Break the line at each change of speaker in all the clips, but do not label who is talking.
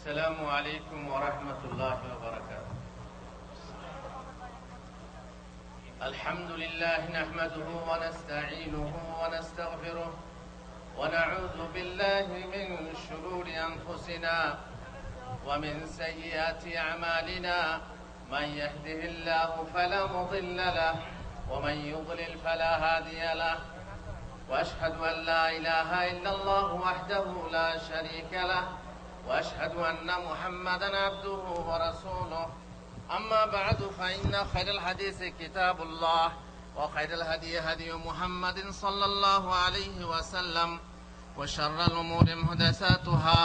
السلام عليكم ورحمة الله وبركاته. الحمد لله نحمده ونستعينه ونستغفره ونعوذ بالله من شرور أنفسنا ومن سيئات أعمالنا من يهده الله فلا مضل له ومن يضلل فلا هادي له وأشهد أن لا إله إلا الله وحده لا شريك له وأشهد أن محمدا عبده ورسوله. أما بعد فإن خير الحديث كتاب الله وخير الهدي هدي محمد صلى الله عليه وسلم وشر الأمور محدثاتها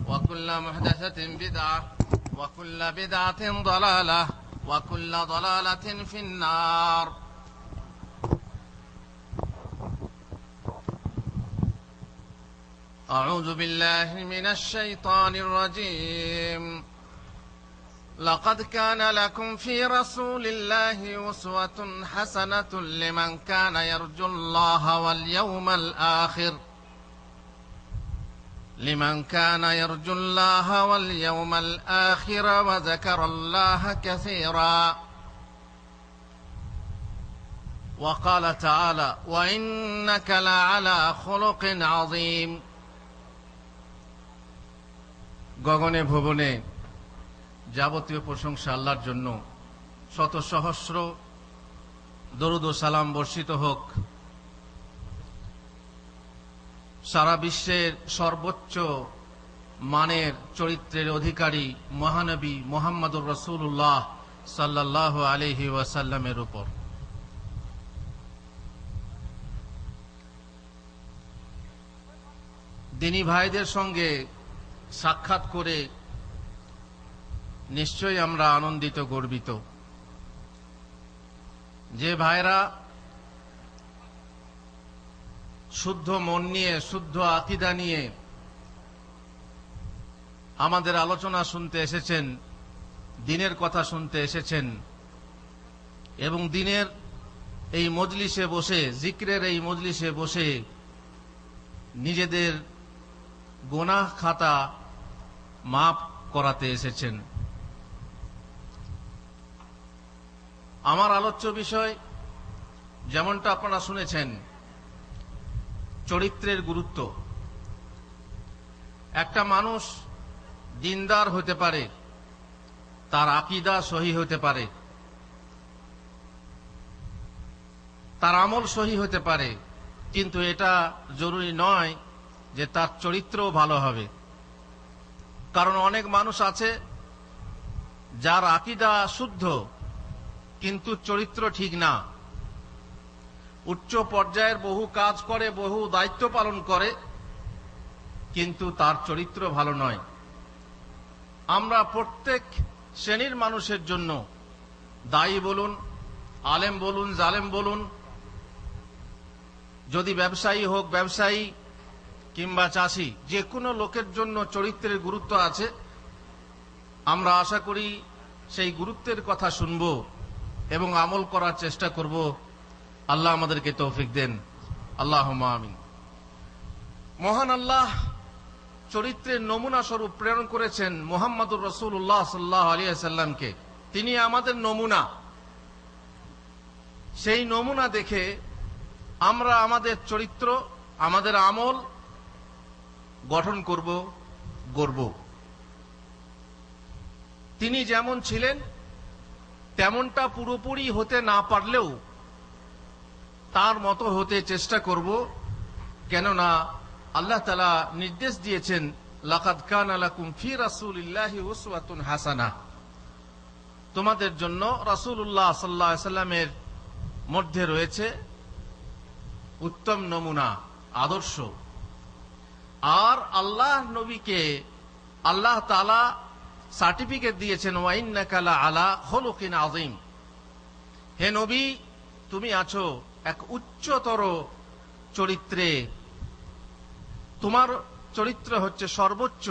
وكل محدثة بدعة وكل بدعة ضلالة وكل ضلالة في النار. أعوذ بالله من الشيطان الرجيم. لقد كان لكم في رسول الله أسوة حسنة لمن كان يرجو الله واليوم الآخر وذكر الله كثيرا. وقال تعالى: وإنك لعلى خلق عظيم. গগনে ভুবনে যাবতীয় প্রশংসা আল্লাহর জন্য। শত সহস্র দরুদ ও সালাম বর্ষিত হোক সারা বিশ্বের সর্বোচ্চ মানের চরিত্রের অধিকারী মহানবী মুহাম্মদুর রাসূলুল্লাহ সাল্লাল্লাহু আলাইহি ওয়াসাল্লামের উপর। দিনী ভাইদের সঙ্গে সাক্ষাৎ করে নিশ্চয়ই আমরা আনন্দিত, গর্বিত। যে ভাইরা শুদ্ধ মন নিয়ে, শুদ্ধ আকীদা নিয়ে আমাদের আলোচনা শুনতে এসেছেন, দ্বীনের কথা শুনতে এসেছেন এবং দ্বীনের এই মজলিসে বসে, জিক্রের এই মজলিসে বসে নিজেদের গুনাহ খাতা মাফ করাতে এসেছেন। আমার আলোচ্য বিষয়, যেমনটা আপনারা শুনেছেন, চরিত্রের গুরুত্ব। একটা মানুষ দিনদার হতে পারে, তার আকীদা সহি হতে পারে, তার আমল সহি হতে পারে, কিন্তু এটা জরুরি নয় যে তার চরিত্রও ভালো হবে। কারণ অনেক মানুষ আছে যার আকীদা শুদ্ধ কিন্তু চরিত্র ঠিক না, উচ্চ পর্যায়ের বহু কাজ করে, বহু দায়িত্ব পালন করে, কিন্তু তার চরিত্র ভালো নয়। আমরা প্রত্যেক শ্রেণীর মানুষের জন্য, দায়ী বলুন, আলেম বলুন, জালেম বলুন, যদি ব্যবসায়ী হোক ব্যবসায়ী কিংবা চাষি, যে কোনো লোকের জন্য চরিত্রের গুরুত্ব আছে। আমরা আশা করি সেই গুরুত্বের কথা শুনব এবং আমল করার চেষ্টা করব। আল্লাহ আমাদেরকে তৌফিক দেন, আল্লাহুম্মা আমিন। মহান আল্লাহ চরিত্রের নমুনা স্বরূপ প্রেরণ করেছেন মুহাম্মদুর রাসূলুল্লাহ সাল্লাল্লাহু আলাইহি ওয়াসাল্লামকে। তিনি আমাদের নমুনা। সেই নমুনা দেখে আমরা আমাদের চরিত্র, আমাদের আমল গঠন করব, গড়ব। তিনি যেমন ছিলেন তেমনটা পুরোপুরি হতে না পারলেও তার মতো হতে চেষ্টা করব। কেননা আল্লাহ তাআলা নির্দেশ দিয়েছেন, লাকাদ কানা লাকুম ফি রাসূলিল্লাহি উসওয়াতুন হাসানাহ। তোমাদের জন্য রাসূলুল্লাহ সাল্লাল্লাহু আলাইহি সাল্লামের মধ্যে রয়েছে উত্তম নমুনা, আদর্শ। আর আল্লাহ নবীকে আল্লাহ তাআলা সার্টিফিকেট দিয়েছেন, ওয়া ইন্নাকা লাআলা খুলুকিন আযীম। হে নবী, তুমি আছো এক উচ্চতর চরিত্রে, তোমার চরিত্র হচ্ছে সর্বোচ্চ।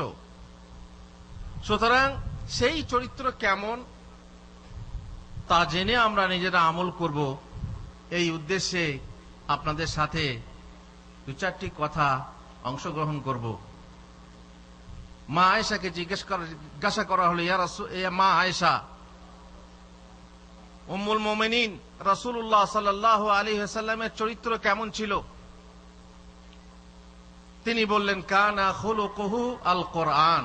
সুতরাং সেই চরিত্র কেমন তা জেনে আমরা নিজেরা আমল করব। এই উদ্দেশ্যে আপনাদের সাথে দু চারটি কথা অংশগ্রহণ করব। মা আয়েশাকে জিজ্ঞাসা করা হলো, ইয়া রাসূল, মা আয়েশা উম্মুল মুমিনিন, রাসূলুল্লাহ সাল্লাল্লাহু আলাইহি ওয়াসাল্লামের চরিত্র কেমন ছিল? তিনি বললেন, কানা খুলুকুহু আল কোরআন,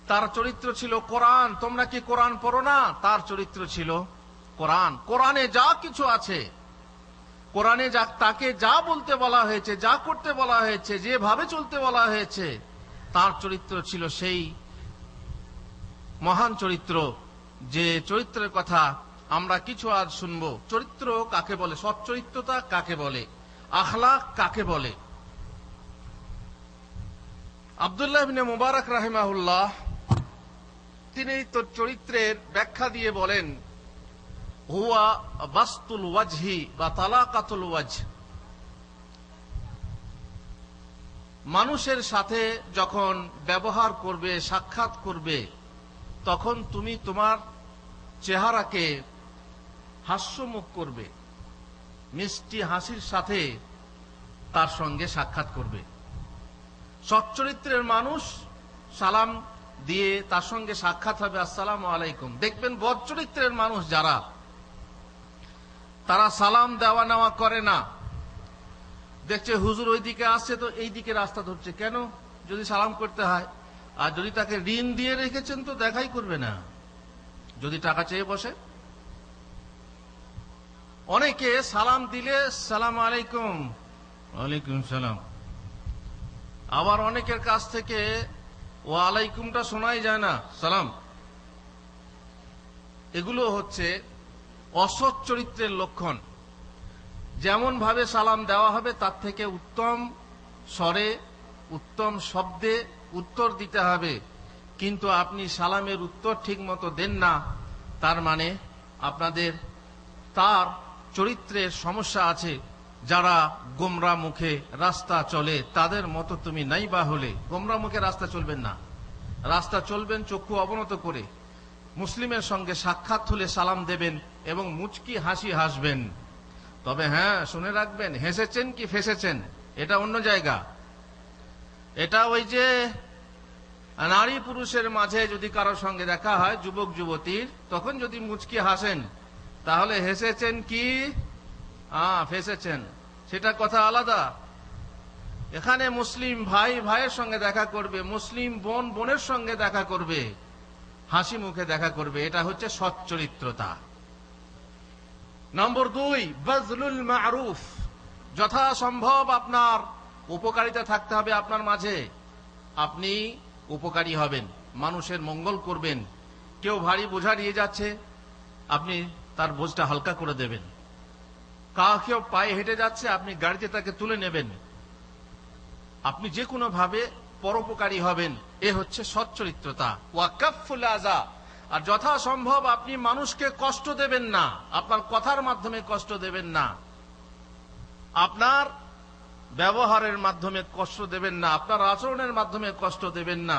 তার চরিত্র ছিল কোরআন। তোমরা কি কোরআন পড়ো না? তার চরিত্র ছিল কোরআন। কোরআনে যা কিছু আছে, কোরআনে তাকে যা বলতে বলা হয়েছে, যা করতে বলা হয়েছে, যেভাবে চলতে বলা হয়েছে, তার চরিত্র ছিল সেই মহান চরিত্র, যে চরিত্রের কথা আমরা কিছু আজ শুনবো। চরিত্র কাকে বলে? সচ্চরিত্রতা কাকে বলে? আখলাক কাকে বলে? আব্দুল্লাহ ইবনে মুবারক রাহিমাহুল্লাহ তিনি তো চরিত্রের ব্যাখ্যা দিয়ে বলেন, হুয়া বাসতুল ওয়াজহি বা তালাকাতুল ওয়াজহ, মানুষের সাথে যখন ব্যবহার করবে, সাক্ষাৎ করবে, তখন তুমি তোমার চেহারাকে হাস্যমুখ করবে, মিষ্টি হাসির সাথে তার সঙ্গে সাক্ষাৎ করবে। সচ্চরিত্রের মানুষ সালাম দিয়ে তার সঙ্গে সাক্ষাৎ হবে, আসসালামু আলাইকুম। দেখবেন বদচরিত্রের মানুষ যারা, তারা সালাম দেওয়া নেওয়া করে না। দেখছে হুজুর ওই দিকে আসছে তো এই দিকে রাস্তা ধরছে, কেন? যদি সালাম করতে হয়। আর যদি তাকে ঋণ দিয়ে রেখেছেন তো দেখাই করবে না, যদি টাকা চেয়ে বসে। অনেকে সালাম দিলে সালাম আলাইকুম, ওয়ালাইকুম সালাম, আবার অনেকের কাছ থেকে ওয়ালাইকুমটা শোনাই যায় না, সালাম। এগুলো হচ্ছে অসৎ চরিত্রের লক্ষণ। যেমন ভাবে সালাম দেওয়া হবে তার থেকে উত্তম স্বরে, উত্তম শব্দে উত্তর দিতে হবে। কিন্তু আপনি সালামের উত্তর ঠিক মতো দেন না, তার মানে আপনাদের তার চরিত্রের সমস্যা আছে। যারা গোমরা মুখে রাস্তা চলে তাদের মতো তুমি নাই বা হলে। গোমরা মুখে রাস্তা চলবেন না, রাস্তা চলবেন চক্ষু অবনত করে। মুসলিমের সঙ্গে সাক্ষাৎ হলে সালাম দেবেন এবং মুচকি হাসি হাসবেন। তবে হ্যাঁ, শুনে রাখবেন, হেসেছেন কি ফেসেছেন এটা অন্য জায়গা। এটা ওই যে নারী পুরুষের মাঝে যদি কারোর সঙ্গে দেখা হয়, যুবক যুবতীর, তখন যদি মুচকি হাসেন তাহলে হেসেছেন কি ফেসেছেন সেটা কথা আলাদা। এখানে মুসলিম ভাই ভাইয়ের সঙ্গে দেখা করবে, মুসলিম বোন বোনের সঙ্গে দেখা করবে, হাসি মুখে দেখা করবে। এটা হচ্ছে সচ্চরিত্রতা। নম্বর 2, বাযলুল মা'রুফ, যথাসম্ভব আপনার উপকারিতা থাকতে হবে আপনার মাঝে। আপনি উপকারী হবেন, মানুষের মঙ্গল করবেন। কেউ ভারী বোঝা নিয়ে যাচ্ছে, আপনি তার বোঝটা হালকা করে দেবেন। কেউ পায়ে হেঁটে যাচ্ছে, আপনি গাড়িতে তাকে তুলে নেবেন। আপনি যে কোনো ভাবে পরোপকারী হবেন, এ হচ্ছে সচ্চরিত্রতা। ওয়া কাফফুল আযা, আর যথাসম্ভব আপনি মানুষকে কষ্ট দেবেন না, আপনার কথার মাধ্যমে কষ্ট দেবেন না, আপনার ব্যবহারের মাধ্যমে কষ্ট দেবেন না, আপনার আচরণের মাধ্যমে কষ্ট দেবেন না।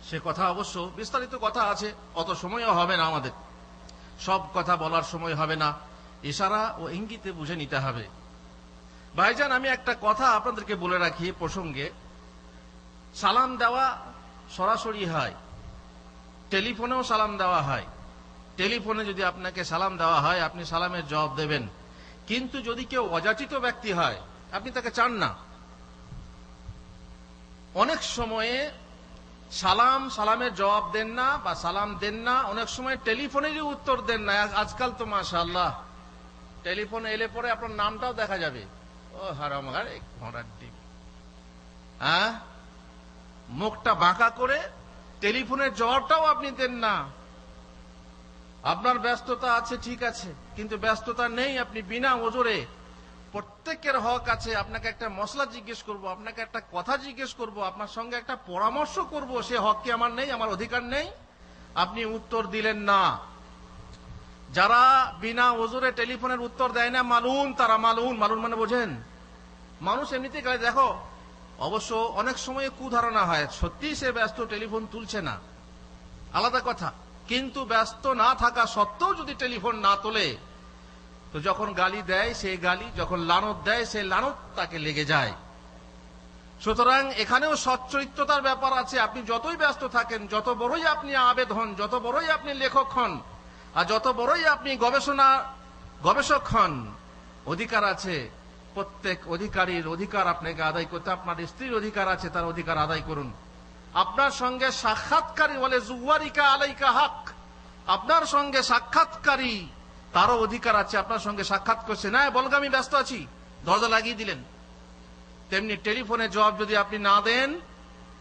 সে কথা অবশ্য বিস্তারিত কথা আছে, অত সময়ও হবে না আমাদের, সব কথা বলার সময় হবে না, ইশারা ও ইঙ্গিতে বুঝে নিতে হবে। ভাইজান, আমি একটা কথা আপনাদেরকে বলে রাখি প্রসঙ্গে। সালাম দেওয়া সরাসরি হয়, টেলিফোনেও সালাম দেওয়া হয়। টেলিফোনে যদি আপনাকে সালাম দেওয়া হয়, আপনি সালামের জবাব দেবেন। কিন্তু যদি কেউ অযাচিত ব্যক্তি হয়, আপনি তাকে চান না, অনেক সময়ে সালামের জবাব দেন না বা সালাম দেন না, অনেক সময় টেলিফোনেরই উত্তর দেন না। আজকাল তো মাশাআল্লাহ টেলিফোন এলে পরে আপনার নামটাও দেখা যাবে, ও হারামগার এক ঘোড়ার ডিম, মুখটা বাঁকা করে টেলিফোনের জবাবটাও আপনি দেন না। আপনার ব্যস্ততা আছে, ঠিক আছে, কিন্তু ব্যস্ততা নেই, আপনি বিনা ওজরে, প্রত্যেকের হক আছে। আপনাকে একটা মশলা জিজ্ঞেস করব, আপনাকে একটা কথা জিজ্ঞেস করব, আপনার সঙ্গে একটা পরামর্শ করব, সে হক কি আমার নেই? আমার অধিকার নেই? আপনি উত্তর দিলেন না। যারা বিনা ওজরে টেলিফোনের উত্তর দেয় না, মালুন তারা, মালুন। মালুন মানে বোঝেন? মানুষ এমনিতেই গায়ে, দেখো, অবশ্য অনেক সময় কুধারণা হয়, সত্যি সে ব্যস্ত, টেলিফোন তুলছে না, আলাদা কথা। কিন্তু ব্যস্ত না থাকা সত্ত্বেও যদি টেলিফোন না তোলে, তো যখন গালি দেয় সেই গালি, যখন লানত দেয় সেই লানত তাকে লেগে যায়। সুতরাং এখানেও সচ্চরিত্রতার ব্যাপার আছে। আপনি যতই ব্যস্ত থাকেন, যত বড়ই আপনি আবেদ হন, যত বড়ই আপনি লেখক হন, আর যত বড়ই আপনি গবেষক হন, অধিকার আছে। প্রত্যেক অধিকারীর অধিকার আপনাকে আদায় করতে। আপনার স্ত্রীর অধিকার আছে, তার অধিকার আদায় করুন। আপনার সঙ্গে সাক্ষাৎকারী বলে জুওয়ারিকা আলাইকা হক, আপনার সঙ্গে সাক্ষাৎকারী তারও অধিকার আছে। আপনার সঙ্গে সাক্ষাৎ করছে, না বলগা আমি ব্যস্ত আছি, দরজা লাগিয়ে দিলেন। তেমনি টেলিফোনে জবাব যদি আপনি না দেন,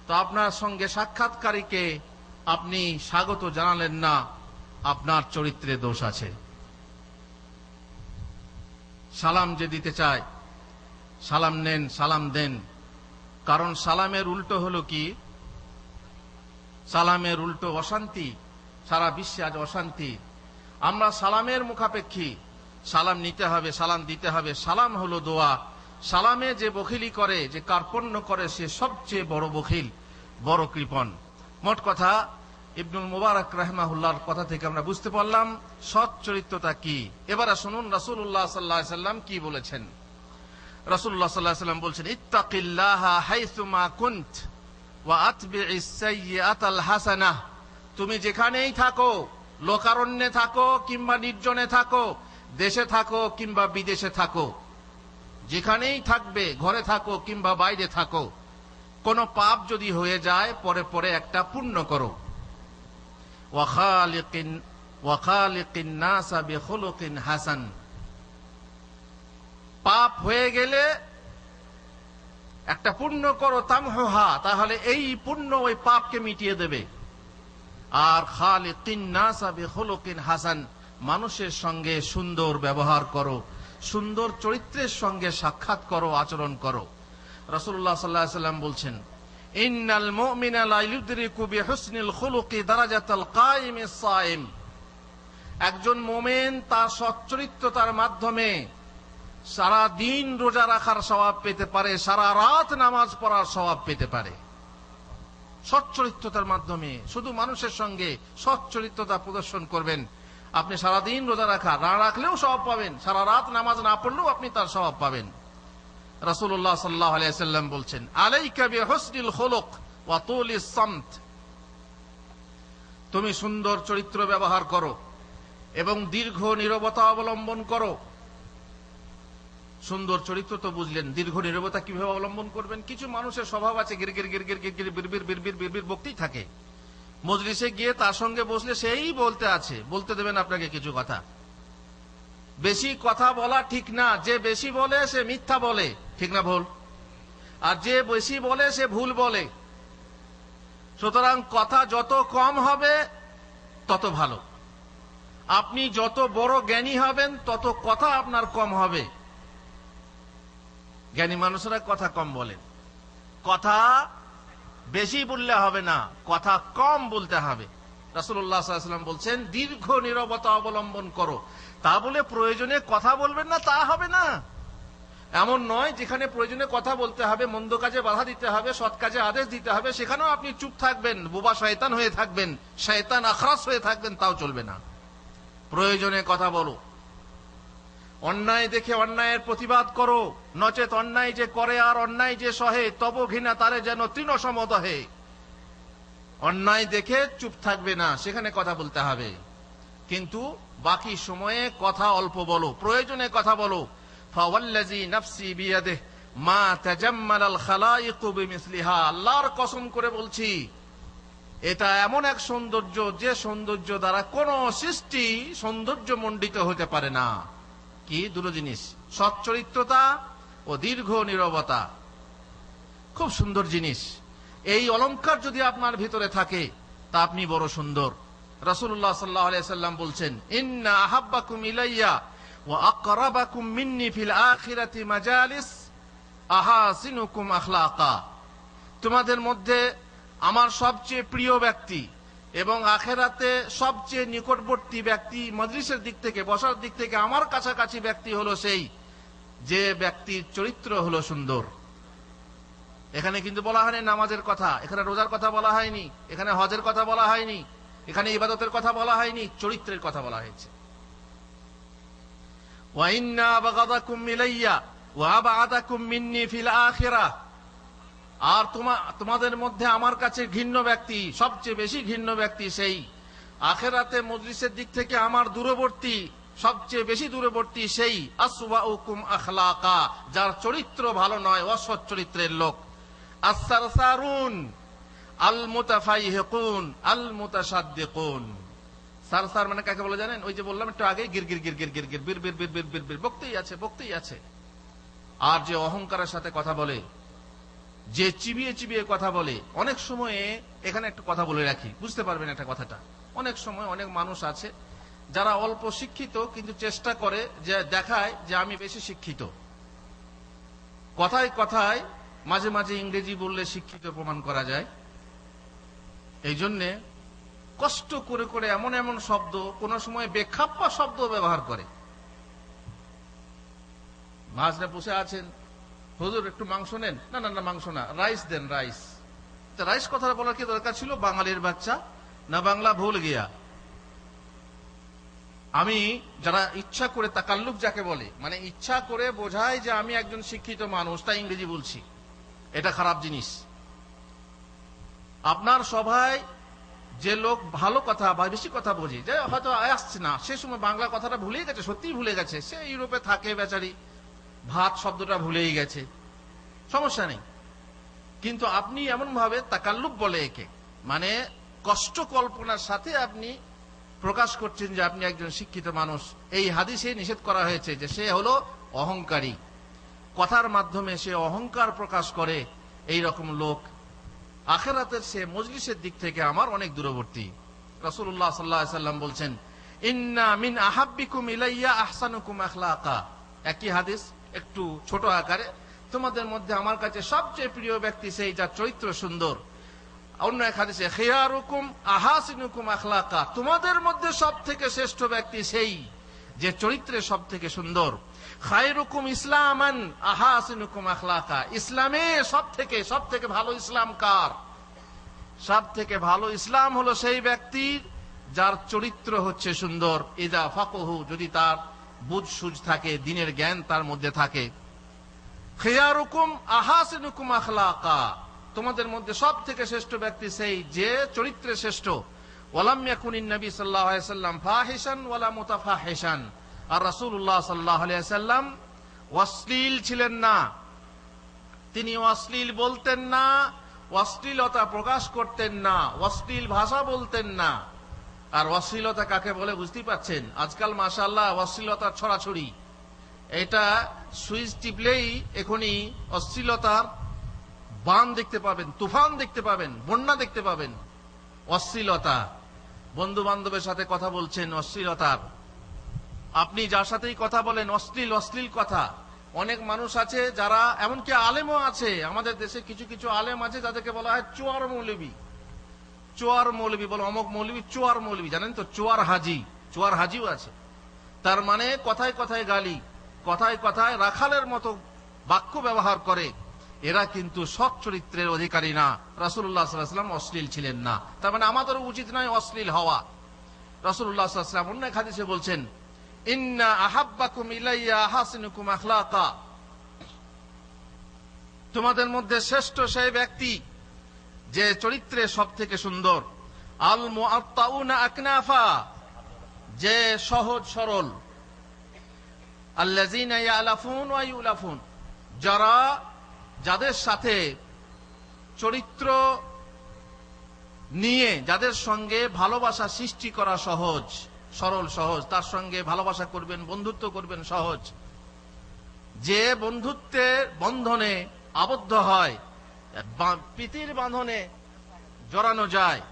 তো আপনার সঙ্গে সাক্ষাৎকারীকে আপনি স্বাগত জানালেন না, আপনার চরিত্রে দোষ আছে। সালাম যে দিতে চায়, সালাম নেন, সালাম দেন। কারণ সালামের উল্টো হলো কি? সালামের উল্টো অশান্তি। সারা বিশ্বে আজ অশান্তি। আমরা সালামের মুখাপেক্ষী। সালাম নিতে হবে, সালাম দিতে হবে। সালাম হলো দোয়া। সালামে যে বখিলি করে, যে কার্পণ্য করে, সে সবচেয়ে বড় বখিল, বড় কৃপণ। মোট কথা, ইবনুল মুবারক রাহিমাহুল্লাহর কথা থেকে আমরা বুঝতে পারলাম সৎ চরিত্রতা কি। এবারে শুনুন রাসূলুল্লাহ সাল্লাল্লাহু আলাইহি সাল্লাম কি বলেছেন। রাসূলুল্লাহ সাল্লাল্লাহু আলাইহি সাল্লাম বলছেন, ইত্তাকিল্লাহা হাইসুমা কুনত ওয়া আতবিইস সাইয়্যাতাল হাসানাহ। তুমি যেখানেই থাকো, লোকারণ্যে থাকো কিংবা নির্জনে থাকো, দেশে থাকো কিংবা বিদেশে থাকো, যেখানেই থাকবে, ঘরে থাকো কিংবা বাইরে থাকো, কোনো পাপ যদি হয়ে যায় পরে পরে একটা পুণ্য করো। ওয়া খালিকিন নাসা বিখুলুকিন হাসান। পাপ হয়ে গেলে একটা পুণ্য করো, তামহুহা, তাহলে এই পুণ্য ওই পাপকে মিটিয়ে দেবে। আর খালিকিন নাসা বিখুলুকিন হাসান, মানুষের সঙ্গে সুন্দর ব্যবহার করো, সুন্দর চরিত্রের সঙ্গে সাক্ষাৎ করো, আচরণ করো। রাসূলুল্লাহ সাল্লাল্লাহু আলাইহি সাল্লাম বলছেন, ইন্নাল মুমিনা লা ইউদরিকু বিহুসনিল খুলুকি দারাজাতাল কায়িমিস সাইম। একজন মুমিন তার সচ্চরিত্রতার মাধ্যমে সারা দিন রোজা রাখার সওয়াব পেতে পারে, সারা রাত নামাজ পড়ার সওয়াব পেতে পারে। সচ্চরিত্রতার মাধ্যমে শুধু মানুষের সঙ্গে সচ্চরিত্রতা প্রদর্শন করবেন, আপনি সারাদিন রোজা রাখা না রাখলেও সওয়াব পাবেন, সারা রাত নামাজ না পড়লেও আপনি তার সওয়াব পাবেন। রাসূলুল্লাহ সাল্লাল্লাহু আলাইহি সাল্লাম বলছেন, আলাইকা বিহুসনিল খুলুক ওয়া তুলিস সামত। তুমি সুন্দর চরিত্র ব্যবহার করো এবং দীর্ঘ নীরবতা অবলম্বন করো। সুন্দর চরিত্র তো বুঝলেন, দীর্ঘ নীরবতা কিভাবে অবলম্বন করবেন? কিছু মানুষের স্বভাব আছে গিরগির গিরগির গিরগির বিড়বিড় বিড়বিড় বিড়বিড় বকতেই থাকে। মজলিসে গিয়ে তার সঙ্গে বসলে সেই বলতে আছে, বলতে দেবেন আপনাকে কিছু কথা। বেশি কথা বলা ঠিক না। যে বেশি বলে সে মিথ্যা বলে, ঠিক না ভুল? আর যে বেশি বলে সে ভুল বলে। সুতরাং কথা যত কম হবে তত ভালো। আপনি যত বড় জ্ঞানী হবেন তত কথা আপনার কম হবে। জ্ঞানী মানুষরা কথা কম বলেন। কথা বেশি বললে হবে না, কথা কম বলতে হবে। রাসূলুল্লাহ সাল্লাল্লাহু আলাইহি ওয়াসাল্লাম বলছেন, দীর্ঘ নীরবতা অবলম্বন করো। তা বলে প্রয়োজনে কথা বলবেন না তা হবে না। এমন নয় যেখানে প্রয়োজনে কথা বলতে হবে, মন্দ কাজে বাধা দিতে হবে, সৎ কাজে আদেশ দিতে হবে, সেখানেও আপনি চুপ থাকবেন, বোবা শয়তান হয়ে থাকবেন, শয়তান আখরাস হয়ে থাকবেন, তাও চলবে না। প্রয়োজনে কথা বলো। অন্যায় দেখে অন্যায়ের প্রতিবাদ করো, নচেত অন্যায় যে করে আর অন্যায় যে সহে, তব ঘৃণা তারে যেন তৃণ সমদহে। অন্যায় দেখে চুপ থাকবে না, সেখানে কথা বলতে হবে, কিন্তু বাকি সময়ে কথা অল্প বলো, প্রয়োজনে কথা বলো। ফাওয়াল্লাযী নাফসি বিয়াদিহি মা তাজাম্মালাল খালাইকু বিমিসলিহা। আল্লাহর কসম করে বলছি, এটা এমন এক সৌন্দর্য যে সৌন্দর্য দ্বারা কোন সৃষ্টি সৌন্দর্য মণ্ডিত হতে পারে না। কি দুটো জিনিস, সচ্চরিত্রতা ও দীর্ঘ নীরবতা, খুব সুন্দর জিনিস। এই অলংকার যদি আপনার ভিতরে থাকে তা আপনি বড় সুন্দর। রাসূলুল্লাহ সাল্লাল্লাহু আলাইহি সাল্লাম বলছেন, ইন্না আহাব্বাকুম ইলাইয়া ওয়া আকরাবাকুম মিন্নি ফিল আখিরাতি মাজালিস আহাসিনুকুম আখলাকা। তোমাদের মধ্যে আমার সবচেয়ে প্রিয় ব্যক্তি এবং আখেরাতে সবচেয়ে নিকটবর্তী ব্যক্তি, মজলিসের দিক থেকে, বসার দিক থেকে আমার কাছাকাছি ব্যক্তি হলো সেই যে ব্যক্তির চরিত্র হলো সুন্দর। এখানে কিন্তু বলা হয়নি নামাজের কথা, এখানে রোজার কথা বলা হয়নি, এখানে হজের কথা বলা হয়নি, এখানে ইবাদতের কথা বলা হয়নি, চরিত্রের কথা বলা হয়েছে। ওয়া ইন্না আবগাদাকুম ইলাইয়া ওয়া আবআদাকুম মিন্নি ফিল আখিরাহ। আর তোমাদের মধ্যে আমার কাছে ঘৃণ্য ব্যক্তি, সবচেয়ে বেশি ঘৃণ্য ব্যক্তি সেই, আখিরাতে মজলিসের দিক থেকে আমার দূরবর্তী, সবচেয়ে বেশি দূরবর্তী সেই, আসওয়াউকুম আখলাকা, যার চরিত্র ভালো নয়, অসৎ চরিত্রের লোক। আস-সারসারুন আল মুতাফাইহিকুন আল মুতাসাদ্দিকুন। সারসার মানে কাকে বলে জানেন? ওই যে বললাম একটু আগে, গিরগির গিরগির গিরগির বির বির বির বির বির বির, বকতেই আছে বকতেই আছে। আর যে অহংকারের সাথে কথা বলে, যে চিবিয়ে চিবিয়ে কথা বলে। অনেক সময়ে এখানে একটা কথা বলে রাখি, বুঝতে পারবেন একটা কথাটা। অনেক সময় অনেক মানুষ আছে যারা অল্প শিক্ষিত, কিন্তু চেষ্টা করে যে দেখায় যে আমি বেশি শিক্ষিত। কথায় কথায় মাঝে মাঝে ইংরেজি বললে শিক্ষিত প্রমাণ করা যায়। এই জন্যে কষ্ট করে করে এমন এমন শব্দ, কোন সময় বেখাপ্পা শব্দ ব্যবহার করে। মাঝে বসে আছেন, হুজুর একটু মাংস নেন, না না না মাংস না, রাইস দেন, রাইস। রাইস কথাটা বলার কি দরকার ছিল? বাঙালির বাচ্চা না বাংলা ভুল গিয়া। আমি যারা ইচ্ছা করে তাকাল্লুক যাকে বলে, মানে ইচ্ছা করে বোঝায় যে আমি একজন শিক্ষিত মানুষ, তাই ইংরেজি বলছি, এটা খারাপ জিনিস। আপনার সভায় যে লোক ভালো কথা বা বেশি কথা বোঝে, যে হয়তো আসছে না, সে সময় বাংলা কথাটা ভুলেই গেছে, সত্যিই ভুলে গেছে, সে ইউরোপে থাকে বেচারি, ভাত শব্দটা ভুলেই গেছে, সমস্যা নেই। কিন্তু আপনি এমন ভাবে তাকাল্লুব বলে একে, মানে কষ্ট কল্পনার সাথে আপনি প্রকাশ করছেন যে আপনি একজন শিক্ষিত মানুষ। এই হাদিসে নিষেধ করা হয়েছে যে সে হলো অহংকারী, কথার মাধ্যমে সে অহংকার প্রকাশ করে। এই রকম লোক আখিরাতের সে মজলিসের দিক থেকে আমার অনেক দূরবর্তী। রাসূলুল্লাহ সাল্লাল্লাহু আলাইহি ওয়াসাল্লাম বলছেন, ইন্না মিন আহাব্বিকুম ইলাইয়া আহসানুকুম আখলাকা। একই হাদিস একটু ছোট আকারে, তোমাদের মধ্যে আমার কাছে সবচেয়ে প্রিয় ব্যক্তি সেই যার চরিত্র সুন্দর। অন্য এক হাদিসে, খিয়ারুকুম আহাসিনুকুম আখলাকা, তোমাদের মধ্যে সব থেকে শ্রেষ্ঠ ব্যক্তি সেই যে চরিত্রে সব থেকে সুন্দর। খায়রুকুম ইসলামান আহাসিনুকুম আখলাকা, ইসলামে সব থেকে ভালো ইসলাম কার? সব থেকে ভালো ইসলাম হলো সেই ব্যক্তির যার চরিত্র হচ্ছে সুন্দর। ইদা ফাকহু, যদি তার বুঝ সুঝ থাকে, দিনের জ্ঞান তার মধ্যে থাকে। খিয়ারুকুম আহাসিনুকুম আখলাকা, তোমাদের মধ্যে সব থেকে শ্রেষ্ঠ ব্যক্তি সেই যে চরিত্রে শ্রেষ্ঠ। ওয়ালাম ইয়াকুনিন নবী সাল্লাল্লাহু আলাইহি ওয়াসাল্লাম ফাহিশান ওয়ালা মুতাফাহিশান, আর রাসূলুল্লাহ সাল্লাল্লাহু আলাইহি ওয়াসাল্লাম অশ্লীল ছিলেন না, তিনি অশ্লীল বলতেন না, অশ্লীলতা প্রকাশ করতেন না, অশ্লীল ভাষা বলতেন না। আর অশ্লীলতা কাকে বলে বুঝতেই পাচ্ছেন? আজকাল মাশাআল্লাহ অশ্লীলতার ছড়াছড়ি, এটা সুইচ টিপলেই এখনই অশ্লীলতার বান দেখতে পাবেন, তুফান দেখতে পাবেন, বন্যা দেখতে পাবেন। অশ্লীলতা, বন্ধু বান্ধবের সাথে কথা বলছেন অশ্লীলতার, আপনি যার সাথেই কথা বলেন অশ্লীল অশ্লীল কথা। অনেক মানুষ আছে যারা, এমনকি আলেমও আছে আমাদের দেশে, কিছু কিছু আলেম আছে যাদেরকে বলা হয় চোয়ার মৌলবী। চোয়ার মৌলবী বলে, অমুক মৌলবী চোয়ার মৌলবী, জানেন তো? চোয়ার হাজি, চোয়ার হাজিও আছে। তার মানে কথায় কথায় গালি, কথায় কথায় রাখালের মতো বাক্য ব্যবহার করে। এরা কিন্তু সৎ চরিত্রের অধিকারী না। রাসূলুল্লাহ সাল্লাল্লাহু আলাইহি ওয়াসাল্লাম অশ্লীল ছিলেন না, তার মানে আমাদেরও উচিত নয় অশ্লীল হওয়া। রাসূলুল্লাহ সাল্লাল্লাহু আলাইহি ওয়াসাল্লাম অন্য এক হাদিসে বলছেন, ইন্না আহাব্বাকুম ইলাইয়া আহসিনুকুম আখলাকা, তোমাদের মধ্যে শ্রেষ্ঠ সেই ব্যক্তি যে চরিত্রে সব থেকে সুন্দর। আল মুআত্তাউনা আকনাফা, যে সহজ সরল। আল্লাযিনা ইয়ালাফুন ওয়া ইউলাফুন, যারা, যাদের সাথে চরিত্র নিয়ে, যাদের সঙ্গে ভালোবাসা সৃষ্টি করা সহজ, সরল সহজ, তার সঙ্গে ভালোবাসা করবেন, বন্ধুত্ব করবেন সহজ। যে বন্ধুত্বের বন্ধনে আবদ্ধ হয়, প্রীতির বাঁধনে জড়ানো যায়।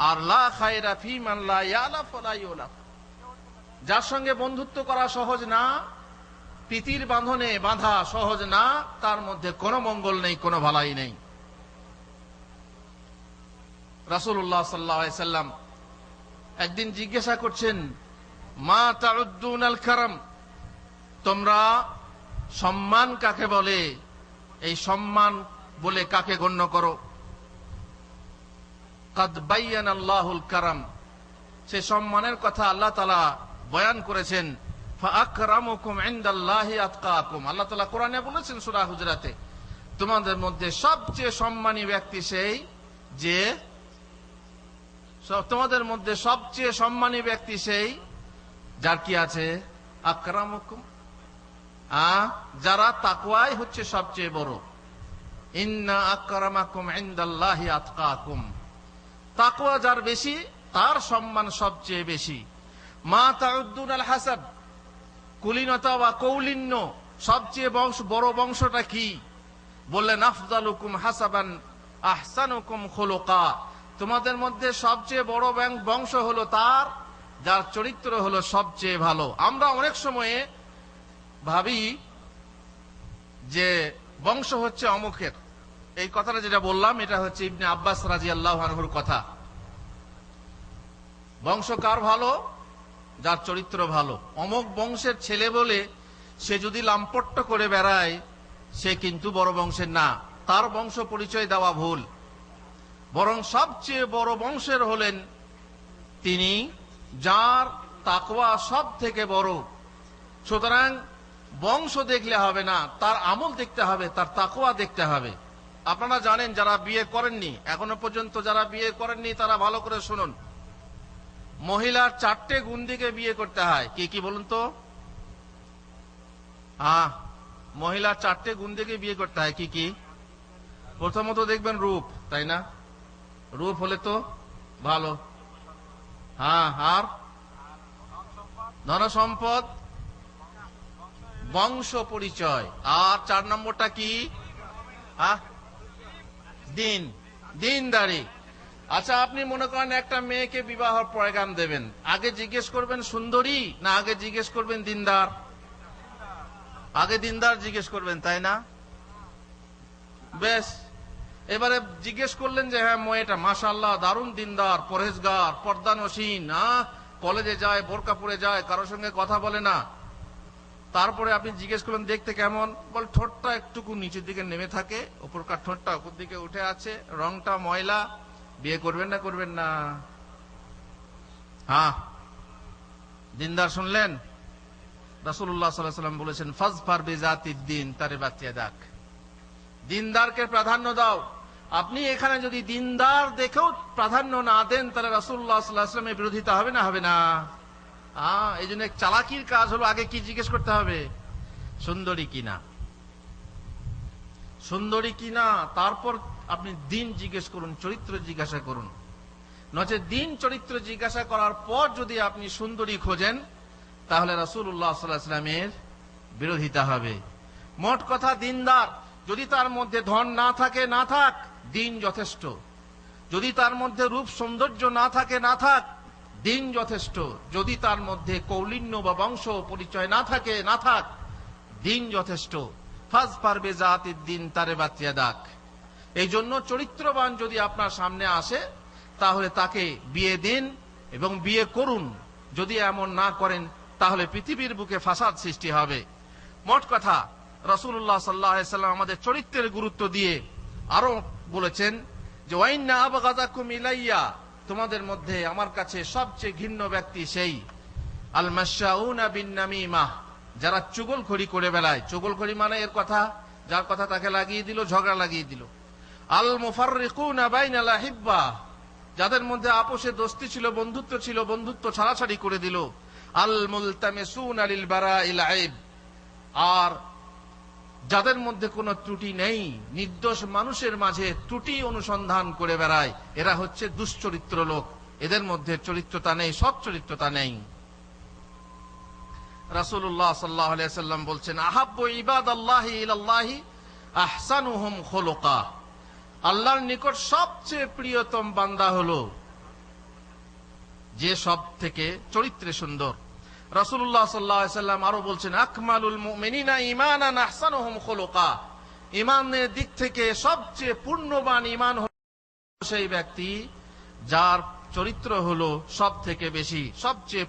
আর লা খায়রা ফী মান লা ইয়ালাফ ওয়া ইউলাফ, যার সঙ্গে বন্ধুত্ব করা সহজ না, প্রীতির বাঁধনে বাঁধা সহজ না, তার মধ্যে কোনো মঙ্গল নেই, কোনো ভালাই নেই। রাসূলুল্লাহ সাল্লাল্লাহু আলাইহি সাল্লাম একদিন জিজ্ঞাসা করছেন, মা তাউদ্দুনাল কারাম, তোমরা সম্মান কাকে বলে, এই সম্মান বলে কাকে গণ্য করো? কাদ বায়্যানাল্লাহুল কারাম, সে সম্মানের কথা আল্লাহ তাআলা বয়ান করেছেন। ফাআকরামুকুম ইনদাল্লাহি আতকাকুম, আল্লাহ তাআলা কোরআনে বলেছেন সূরা হুজরাতে, তোমাদের মধ্যে সবচেয়ে সম্মানী ব্যক্তি সেই যে তোমাদের মধ্যে সবচেয়ে সম্মানী ব্যক্তি সেই যার কি আছে আকরামুকুম, যারা তাকওয়াই হচ্ছে সবচেয়ে বড়। ইন্না আকরামাকুম ইনদাল্লাহি আতকাকুম, তাকওয়া যার বেশি তার সম্মান সবচেয়ে বেশি। মা তাউদ্দুন আল হাসাব, কুলীনতা বা কৌলিন্য সবচেয়ে বড় বংশটা কি? বললেন আফজালুকুম হাসাবান আহসানুকুম খুলুকা, তোমাদের মধ্যে সবচেয়ে বড় বংশ হলো তার যার চরিত্র হলো সবচেয়ে ভালো। আমরা অনেক সময়ে ভাবি যে বংশ হচ্ছে অমুকের। এই কথাটা যেটা বললাম এটা হচ্ছে ইবনে আব্বাস রাদিয়াল্লাহু আনহুর কথা। বংশ কার ভালো? যার চরিত্র ভালো। অমুক বংশের ছেলে বলে সে যদি লাম্পট্য করে বেড়ায় সে কিন্তু বড় বংশের না, তার বংশ পরিচয় দেওয়া ভুল। বরং সবচেয়ে বড় বংশের হলেন তিনি যার তাকওয়া সব থেকে বড়। সুতরাং বংশ দেখলে হবে না, তার আমল দেখতে হবে, তার তাকওয়া দেখতে হবে। আপনারা জানেন, যারা বিয়ে করেননি এখনো পর্যন্ত, যারা বিয়ে করেননি তারা ভালো করে শুনুন। মহিলার 4টে গুণ দিকে বিয়ে করতে হয়। কি কি বলুন তো? মহিলার 4টে গুণ দিকে বিয়ে করতে হয়। কি কি? প্রথমত দেখবেন রূপ, তাই না? রূপ হলে তো ভালো। আর ধন সম্পদ, বংশ পরিচয়, আর 4 নম্বরটা কি? দিনদারি। আচ্ছা, আপনি মনে করেন একটা মেয়েকে বিবাহের পয়গাম দেবেন, আগে জিজ্ঞেস করবেন সুন্দরী না আগে জিজ্ঞেস করবেন দিনদার? আগে দিনদার জিজ্ঞেস করবেন, তাই না? বেশ, এবারে জিজ্ঞেস করলেন যে হ্যাঁ মেয়েটা মাশাআল্লাহ দারুণ দিনদার, পরহেজগার, পর্দানসীন, কলেজে যায়, বোরকা পরে যায়, কারোর সঙ্গে কথা বলে না। তারপরে আপনি জিজ্ঞেস করলেন দেখতে কেমন? বল ঠোঁটটা একটুকু নিচের দিকে নেমে থাকে, উপরকার ঠোঁটটা উপর দিকে উঠে আছে, রংটা ময়লা। বিয়ে করবেন না করবেন না? দিনদার শুনলেন? রাসূলুল্লাহ সাল্লাল্লাহু আলাইহি ওয়াসাল্লাম বলেছেন ফাজফার বিজাতিদ দ্বীন তারিবাত ইয়াদাক, দিনদারকে প্রাধান্য দাও। আপনি এখানে যদি দিনদার দেখেও প্রাধান্য না দেন তাহলে রাসূলুল্লাহ সাল্লাল্লাহু আলাইহি ওয়াসাল্লামের বিরোধিতা হবে না? হবে না? এই জন্য চালাকির কাজ হলো আগে কি জিজ্ঞেস করতে হবে? সুন্দরী কিনা, সুন্দরী কিনা, তারপর আপনি দিন জিজ্ঞেস করুন, চরিত্র জিজ্ঞাসা করুন। নচেৎ দিন চরিত্র জিজ্ঞাসা করার পর যদি আপনি সুন্দরী খোঁজেন তাহলে রাসূলুল্লাহ সাল্লাল্লাহু আলাইহি ওয়াসাল্লামের বিরোধিতা হবে। মোট কথা দিনদার, যদি তার মধ্যে ধন না থাকে না থাক, দিন যথেষ্ট। যদি তার মধ্যে রূপ সৌন্দর্য না থাকে না থাক, দিন যথেষ্ট। যদি তার মধ্যে কৌলিন্য বা বংশ পরিচয় না থাকে না থাক, দিন যথেষ্ট। ফাজফার বিজাতিদ দ্বীন তারিবাত ইয়াদাক। এই জন্য চরিত্রবান যদি আপনার সামনে আসে তাহলে তাকে বিয়ে দিন এবং বিয়ে করুন। যদি এমন না করেন তাহলে পৃথিবীর বুকে ফাসাদ সৃষ্টি হবে। মোট কথা রাসূলুল্লাহ সাল্লাল্লাহু আলাইহি ওয়াসাল্লাম আমাদের চরিত্রের গুরুত্ব দিয়ে আরো বলেছেন যে ওয়াইন্না আবগাযাকুম ইলাইয়া, তোমাদের মধ্যে আমার কাছে সবচেয়ে ঘৃণ্য ব্যক্তি সেই আল মাশাউনা বিন নামিমাহ, যারা চুগলখড়ি করে বেড়ায়। চুগলখড়ি মানে এর কথা, যার কথা তাকে লাগিয়ে দিল, ঝগড়া লাগিয়ে দিল। আল মুফাররিকুনা বাইনাল আহিব্বা, যাদের মধ্যে আপোষে দোস্তি ছিল, বন্ধুত্ব ছিল, বন্ধুত্ব ছাড়াছাড়ি করে দিল। আল মুলতামিসুনা লিল বারাইল আইব, আর যাদের মধ্যে কোনো ত্রুটি নেই, নির্দোষ মানুষের মাঝে ত্রুটি অনুসন্ধান করে বেড়ায়, এরা হচ্ছে দুশ্চরিত্র লোক। এদের মধ্যে চরিত্রতা নেই, সৎ চরিত্রতা নেই। রাসূলুল্লাহ সাল্লাল্লাহু আলাইহি ওয়াসাল্লাম বলছেন আহাব্বু ইবাদাল্লাহি ইলাল্লাহি আহসানুহুম খুলুকা, আল্লাহর নিকট সবচেয়ে প্রিয়তম বান্দা হলো যে সব থেকে চরিত্রে সুন্দর। রাসূলুল্লাহ সাল্লাল্লাহু আলাইহি ওয়াসাল্লাম আরো বলছেন আকমালুল মুমিনিনা ঈমানান আহসানুহুম খুলুকা, ঈমানের দিক থেকে সবচেয়ে পূর্ণবান ঈমান হলো সেই ব্যক্তি যার চরিত্র হলো সব থেকে বেশি, সবচেয়ে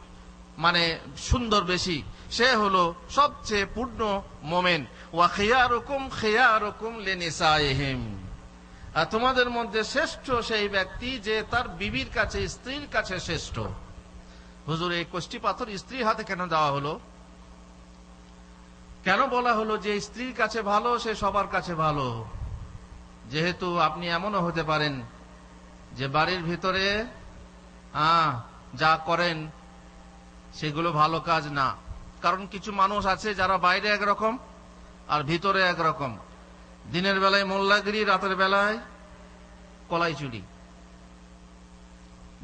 সুন্দর বেশি, সে হলো সবচেয়ে পূর্ণ মুমিন। ওয়া খিয়ারুকুম খিয়ারুকুম লিনিসাইহিম, আর তোমাদের মধ্যে শ্রেষ্ঠ সেই ব্যক্তি যে তার বিবির কাছে, স্ত্রীর কাছে শ্রেষ্ঠ। হুজুর, এই কষ্টি পাথর স্ত্রীর হাতে কেন দেওয়া হলো? কেন বলা হলো যে স্ত্রীর কাছে ভালো সে সবার কাছে ভালো? যেহেতু আপনি এমনও হতে পারেন যে বাড়ির ভিতরে যা করেন সেগুলো ভালো কাজ না। কারণ কিছু মানুষ আছে যারা বাইরে একরকম আর ভিতরে একরকম। দিনের বেলায় মোল্লাগিরি, রাতের বেলায় কলাই চুরি।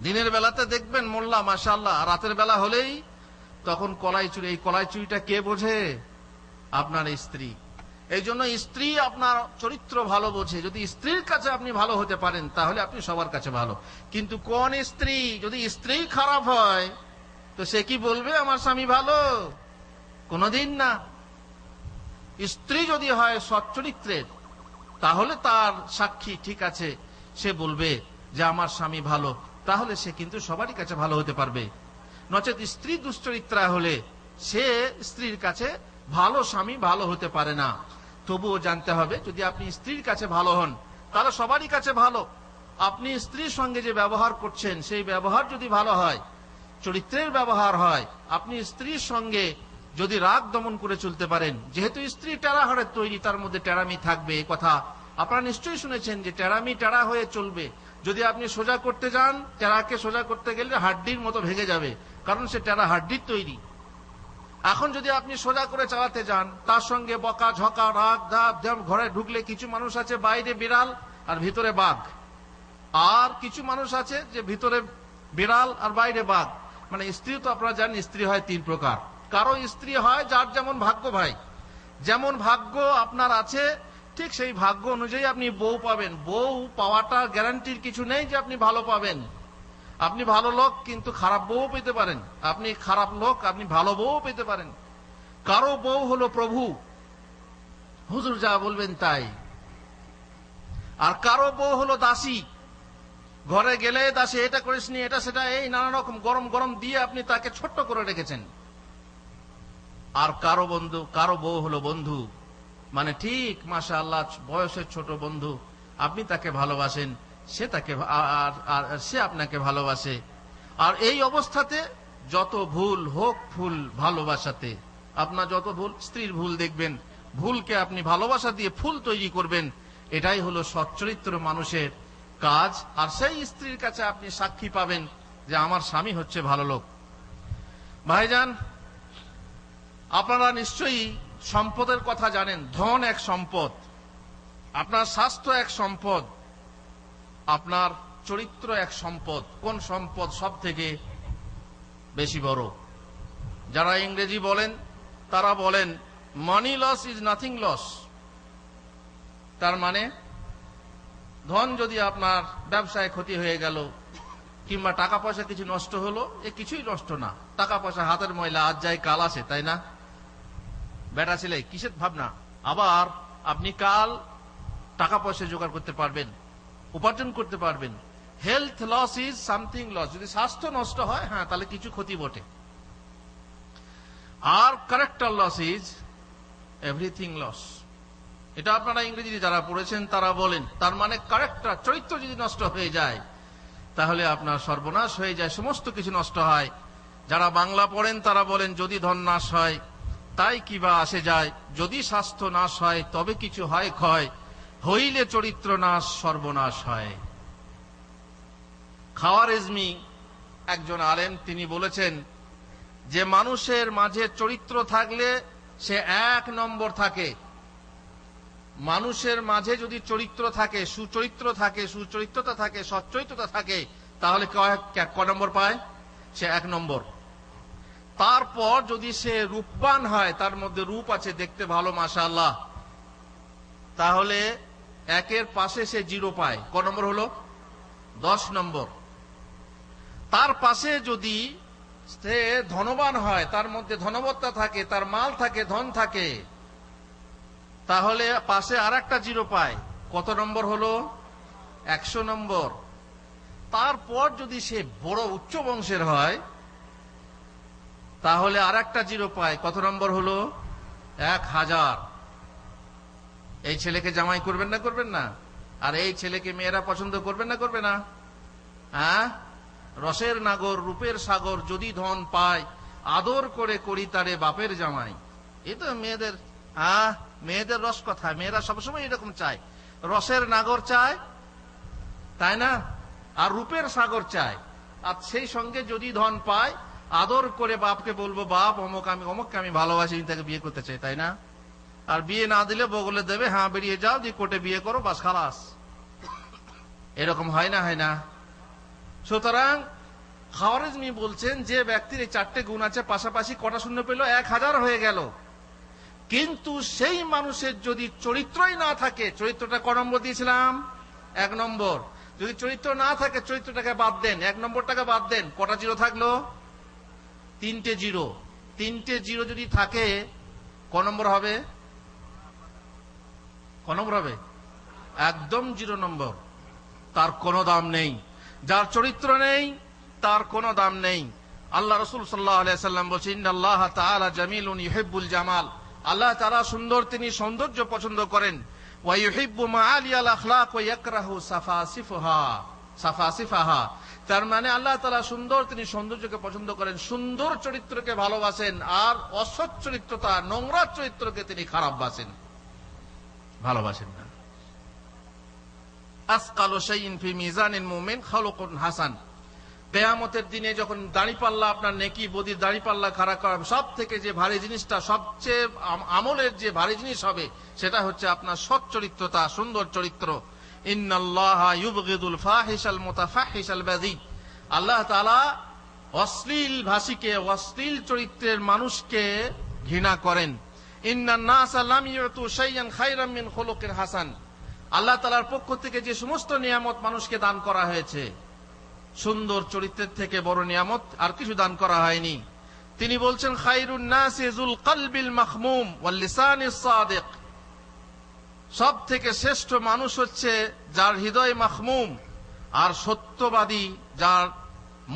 দিনের বেলাতে দেখবেন মোল্লা মাশাআল্লাহ, রাতের বেলা হলেই তখন কলাই চুরি। এই কলাই চুরিটা কে বোঝে? আপনার স্ত্রী। এই জন্য স্ত্রী আপনার চরিত্র ভালো বোঝে। যদি স্ত্রীর কাছে আপনি ভালো হতে পারেন তাহলে আপনি সবার কাছে ভালো। কিন্তু কোন স্ত্রী, যদি স্ত্রী খারাপ হয় তো সে কি বলবে আমার স্বামী ভালো? কোনদিন না। স্ত্রী যদি হয় সচ্চরিত্রের তাহলে তার সাক্ষী ঠিক আছে, সে বলবে যে আমার স্বামী ভালো, তাহলে সে কিন্তু সবারই কাছে ভালো হতে পারবে। নচেত স্ত্রী দুশ্চরিত্রা হলে সে স্ত্রীর কাছে ভালো স্বামী ভালো হতে পারে না। তবুও জানতে হবে, যদি আপনি স্ত্রীর কাছে ভালো হন তাহলে সবারই কাছে ভালো। আপনি স্ত্রীর সঙ্গে যে ব্যবহার করছেন সেই ব্যবহার যদি ভালো হয়, চরিত্রের ব্যবহার হয়, আপনি স্ত্রীর সঙ্গে যদি রাগ দমন করে চলতে পারেন, যেহেতু স্ত্রী টেরা হাড়ের তৈরি, তার মধ্যে টেরামি থাকবে, এ কথা আপনারা নিশ্চয়ই শুনেছেন যে টেরামি টেরা হয়ে চলবে। যদি আপনি সোজা করতে যান, টেরাকে সোজা করতে গেলে হাড্ডির মতো ভেঙে যাবে, কারণ সে টেরা হাড্ডির তৈরি। এখন যদি আপনি সোজা করে চালাতে যান, তার সঙ্গে বকা ঝকা রাগ ধাপ ধাপ, ঘরে ঢুকলে কিছু মানুষ আছে বাইরে বিড়াল আর ভিতরে বাঘ, আর কিছু মানুষ আছে যে ভিতরে বিড়াল আর বাইরে বাঘ। মানে স্ত্রী তো আপনারা জানেন স্ত্রী হয় তিন প্রকার। কারো স্ত্রী হয় যার যেমন ভাগ্য, ভাই যেমন ভাগ্য আপনার আছে ঠিক সেই ভাগ্য অনুযায়ী আপনি বউ পাবেন। বউ পাওয়াটা গ্যারান্টির কিছু নেই যে আপনি ভালো পাবেন। আপনি ভালো লোক কিন্তু খারাপ বউ পেতে পারেন, আপনি খারাপ লোক আপনি ভালো বউ পেতে পারেন। কারো বউ হলো প্রভু, হুজুর যা বলবেন তাই। আর কারো বউ হলো দাসী, ঘরে গেলে দাসী এটা করিসনি এটা সেটা, এই নানা রকম গরম গরম দিয়ে আপনি তাকে ছোট্ট করে রেখেছেন। আর কারো বউ হলো বন্ধু, মানে ঠিক মাশাআল্লাহ বয়সের ছোট বন্ধু, আপনি তাকে ভালোবাসেন, সে আপনাকে ভালোবাসে। আর এই অবস্থাতে যত ভুল হোক, ভুল ভালোবাসাতে আপনার যত ভুল, স্ত্রীর ভুল দেখবেন, ভুলকে আপনি ভালোবাসা দিয়ে ফুল তৈরি করবেন। এটাই হলো সচ্চরিত্র মানুষের কাজ। আর সেই স্ত্রীর কাছে আপনি সাক্ষী পাবেন যে আমার স্বামী হচ্ছে ভালো লোক। ভাইজান, আপনারা নিশ্চয়ই সম্পদের কথা জানেন। ধন এক সম্পদ, আপনার স্বাস্থ্য এক সম্পদ, আপনার চরিত্র এক সম্পদ। কোন সম্পদ সব থেকে বেশি বড়? যারা ইংরেজি বলেন তারা বলেন money loss is nothing loss. তার মানে ধন যদি আপনার ব্যবসায় ক্ষতি হয়ে গেল কিংবা টাকা পয়সা কিছু নষ্ট হলো, এ কিছুই নষ্ট না। টাকা পয়সা হাতের ময়লা, আজ যায় কাল আসে, তাই না? বেটা ছেলে কিসের ভাবনা, আবার আপনি কাল টাকা পয়সা জোগাড় করতে পারবেন, উপার্জন করতে পারবেন। Health loss is something loss. যদি স্বাস্থ্য নষ্ট হয়, হ্যাঁ, তাহলে কিছু ক্ষতি বটে। আর character loss is everything loss. এটা আপনারা ইংরেজি যারা পড়েছেন তারা বলেন। তার মানে ক্যারেক্টার, চরিত্র যদি নষ্ট হয়ে যায় তাহলে আপনার সর্বনাশ হয়ে যায়, সমস্ত কিছু নষ্ট হয়। যারা বাংলা পড়েন তারা বলেন যদি ধন নাশ হয় তাই কিবা আসে যায়, যদি স্বাস্থ্য নাশ হয় তবে কিছু হয় ক্ষয়, হইলে চরিত্র নাশ সর্বনাশ হয়। খাওয়ারিজমি একজন আলেম, তিনি বলেছেন যে মানুষের মাঝে চরিত্র থাকলে সে এক নম্বর থাকে। মানুষের মাঝে যদি চরিত্র থাকে, সুচরিত্র থাকে, সুচরিত্রতা থাকে, সচ্চরিত্রতা থাকে, তাহলে ক নম্বর পায়? সে এক নম্বর। তারপর যদি সে রূপবান হয়, তার মধ্যে রূপ আছে, দেখতে ভালো মাশাআল্লাহ, তাহলে একের পাশে সে 0 পায়। ক নম্বর হলো? 10 নম্বর। তার পাশে যদি সে ধনবান হয়, তার মধ্যে ধনবত্তা থাকে, তার মাল থাকে, ধন থাকে, তাহলে পাশে আর একটা 0 পায়। কত নম্বর হলো? 100 নম্বর। তারপর যদি সে বড় উচ্চ বংশের হয় তাহলে আর একটা 0 পায়। কত নম্বর হলো? 1000। এই ছেলেকে জামাই করবেন না করবেন না? আর এই ছেলেকে মেয়েরা পছন্দ করবেন না করবে না? হ্যাঁ, রসের নাগর রূপের সাগর যদি ধন পায়, আদর করে করি তারে বাপের জামাই। এই তো মেয়েদের মেয়েদের রস কথা, মেয়েরা সবসময় এরকম চায়। রসের নাগর চায়, তাই না? আর রূপের সাগর চায়। আর সেই সঙ্গে যদি ধন পায়, আদর করে বাপকে বলবো, বাপ অমুককে আমি ভালোবাসি, তাকে বিয়ে করতে চাই, তাই না? আর বিয়ে না দিলে বগলে দেবে, হ্যাঁ বেরিয়ে যাও, দিয়ে কোর্টে বিয়ে করো, বাস খালাস। এরকম হয় না, হয় না? সুতরাং খাওয়ারিজমি বলছেন, যে ব্যক্তির এই 4টে গুণ আছে, পাশাপাশি কটা শূন্য পেল? 1000 হয়ে গেল। কিন্তু সেই মানুষের যদি চরিত্রই না থাকে, চরিত্রটা ক নম্বর দিয়েছিলাম? 1 নম্বর। যদি চরিত্র না থাকে, চরিত্রটাকে বাদ দেন, 1 নম্বরটাকে বাদ দেন, কটা জিরো থাকলো? 3টে জিরো। 3টে জিরো যদি থাকে, ক নম্বর হবে? ক নম্বর হবে? একদম 0 নম্বর। তার কোনো দাম নেই। যার চরিত্র নেই, তার কোনো দাম নেই। আল্লাহ রাসূল সাল্লাল্লাহু আলাইহি সাল্লাম বলেছেন, ইন্নাল্লাহ তাআলা জামিলুন ইউহিব্বুল জামাল। আল্লাহ তাআলা সুন্দর, তিনি সৌন্দর্য পছন্দ করেন। ওয়া ইউহিব্বু মাআলিয়াল আখলাক ওয়া ইয়াকরাহু সাফাসিফাহা। তার মানে আল্লাহ তাআলা সুন্দর, তিনি সৌন্দর্যকে পছন্দ করেন, সুন্দর চরিত্রকে ভালোবাসেন, আর অসৎ চরিত্রতা, নোংরা চরিত্রকে তিনি খারাপ বাসেন, ভালোবাসেন না। আসকালু শাইইন ফি মিজানিল মুমিন খালুকুন হাসান। কিয়ামতের দিনে যখন দাঁড়িপাল্লা, আপনার নেকি বদির দাঁড়িপাল্লা খাড়া করা, সব থেকে যে ভারী জিনিসটা, সবচেয়ে আমলের যে ভারী জিনিস হবে, সেটা হচ্ছে আপনার সৎ চরিত্রতা, সুন্দর চরিত্র। ইন্নাল্লাহা ইউবগিদুল ফাহিশাল মুতাফাহিশাল বাযী। আল্লাহ তাআলা অশ্লীল ভাষীকে, অশ্লীল চরিত্রের মানুষকে ঘৃণা করেন। ইন্নান নাসা লাম ইউতু শাইয়ান খায়রাম মিন খুলুকিন হাসান। আল্লাহ তাআলার পক্ষ থেকে যে সমস্ত নিয়ামত মানুষকে দান করা হয়েছে, সুন্দর চরিত্রের থেকে বড় নিয়ামত আর কিছু দান করা হয়নি। তিনি বলছেন, খায়রুন নাসি যুল কলবিল মাখমুম ওয়াল লিসানিস সাদিক। সব থেকে শ্রেষ্ঠ মানুষ হচ্ছে যার হৃদয় মাখমুম আর সত্যবাদী, যার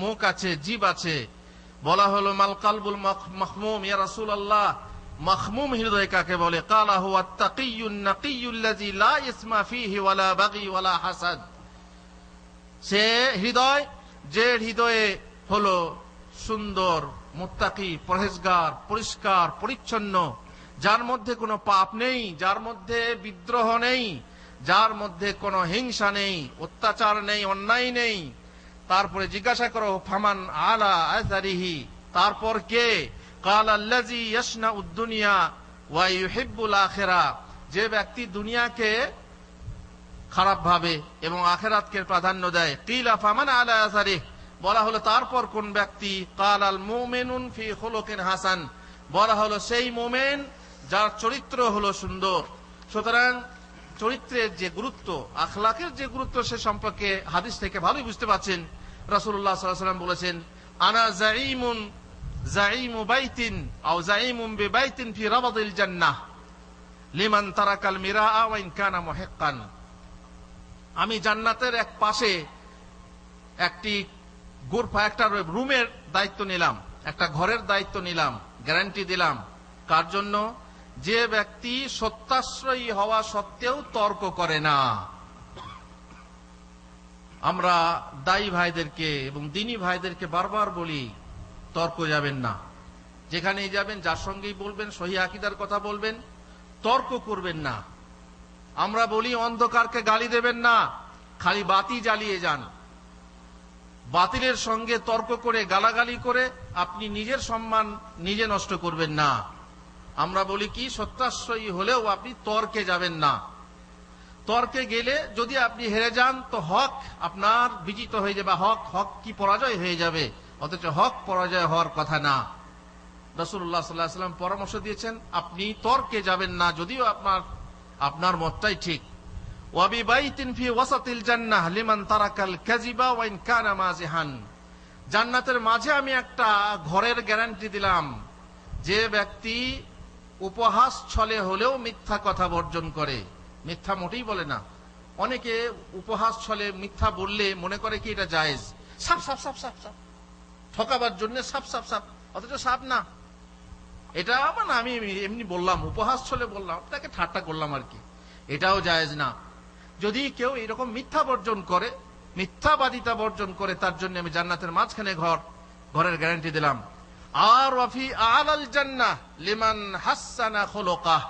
মুখ আছে, জিব আছে। বলা হলো, মাল কালবুল মাখমুম ইয়া রাসূলুল্লাহ, মাখমুম হৃদয় কাকে বলে? কালা হুয়া তাকিয়ুন নাকিয়ুল্লাযী লা ইসমা ফীহি ওয়ালা বাগী ওয়ালা হাসাদ। সে হৃদয়, যে হৃদয়ে হলো সুন্দর, মুত্তাকি, পরহেজগার, পরিষ্কার পরিচ্ছন্ন, যার মধ্যে কোনো পাপ নেই, যার মধ্যে বিদ্রোহ নেই, যার মধ্যে কোনো হিংসা নেই, অত্যাচার নেই, অন্যায় নেই। তারপরে জিজ্ঞাসা করো, ফামান আলা আসারিহি, তারপর কে? কাল আল্লাযী ইয়াশনাউদ দুনিয়া ওয়া ইউহিব্বুল আখিরা। যে ব্যক্তি দুনিয়াকে খারাপ ভাবে এবং আখিরাতকে প্রাধান্য দেয়। কিলা ফামান আলা আসারিহি, বলা হলো তারপর কোন ব্যক্তি? কাল আল মুমিনুন ফি খুলুকিন হাসান, বলা হলো সেই মুমিন যার চরিত্র হলো সুন্দর। সুতরাং চরিত্রের যে গুরুত্ব, আখলাকের যে গুরুত্ব, সে সম্পর্কে হাদিস থেকে ভালোই বুঝতে পারছেন। রাসূলুল্লাহ সাল্লাল্লাহু আলাইহি ওয়াসাল্লাম বলেছেন, আনা জাঈমু বাইতিন আও জাঈমুন বিবাইতিন ফি রাবাদিল জান্নাহ লিমান তারাকাল মিরাআ ওয়া ইন কানা মুহিক্কান। আমি জান্নাতের এক পাশে একটি গোরফা, একটা রুমের দায়িত্ব নিলাম, একটা ঘরের দায়িত্ব নিলাম, গ্যারান্টি দিলাম। কার জন্য? যে ব্যক্তি সত্যাশ্রয়ী হওয়া সত্ত্বেও তর্ক করে না। আমরা দায়ী ভাইদেরকে এবং দিনী ভাইদেরকে বারবার বলি, তর্ক যাবেন না। যেখানেই যাবেন, যার সঙ্গেই বলবেন, সহি আকীদার কথা বলবেন, তর্ক করবেন না। আমরা বলি, অন্ধকারকে গালি দেবেন না, খালি বাতি জ্বালিয়ে যান। বাতিলের সঙ্গে তর্ক করে, গালাগালি করে আপনি নিজের সম্মান নিজে নষ্ট করবেন না। আমরা বলি কি, সত্যাশ্রয়ী হলেও আপনি তর্কে যাবেন না। তর্কে গেলে যদি আপনি হেরে যান, তো হক আপনার বিজিত হয়ে যাবে, হক কি পরাজয় হয়ে যাবে। অথচ হক পরাজয় হওয়ার কথা না। রাসূলুল্লাহ সাল্লাল্লাহু আলাইহি ওয়াসাল্লাম পরামর্শ দিয়েছেন, আপনি তর্কে যাবেন না, যদিও আপনার মতটাই ঠিক। ওয়া বিবাইতিন ফি ওয়াসাতিল জান্নাহ লিমান তারাকাল কাযিবা ওয়া ইন কানা মাযিহান। জান্নাতের মাঝে আমি একটা ঘরের গ্যারান্টি দিলাম। যে ব্যক্তি উপহাস ছলে হলেও মিথ্যা কথা বর্জন করে, মিথ্যা মোটেই বলে না। অনেকে উপহাস ছলে মিথ্যা বললে মনে করে কি এটা জায়েজ, সাপ সাপ সাপ সাপ সাপ, ঠকাবার জন্য সাপ সাপ সাপ, অথচ সাপ না। এটা মানে আমি এমনি বললাম, উপহাস ছলে বললাম, তাকে ঠাট্টা করলাম আর কি, এটাও জায়েজ না। যদি কেউ এরকম মিথ্যা বর্জন করে, মিথ্যাবাদিতা বর্জন করে, তার জন্য আমি জান্নাতের মাঝখানে ঘরের গ্যারান্টি দিলাম। আর ওয়াফি আলাল জান্নাহ লিমান হাসানা খুলুকাহ।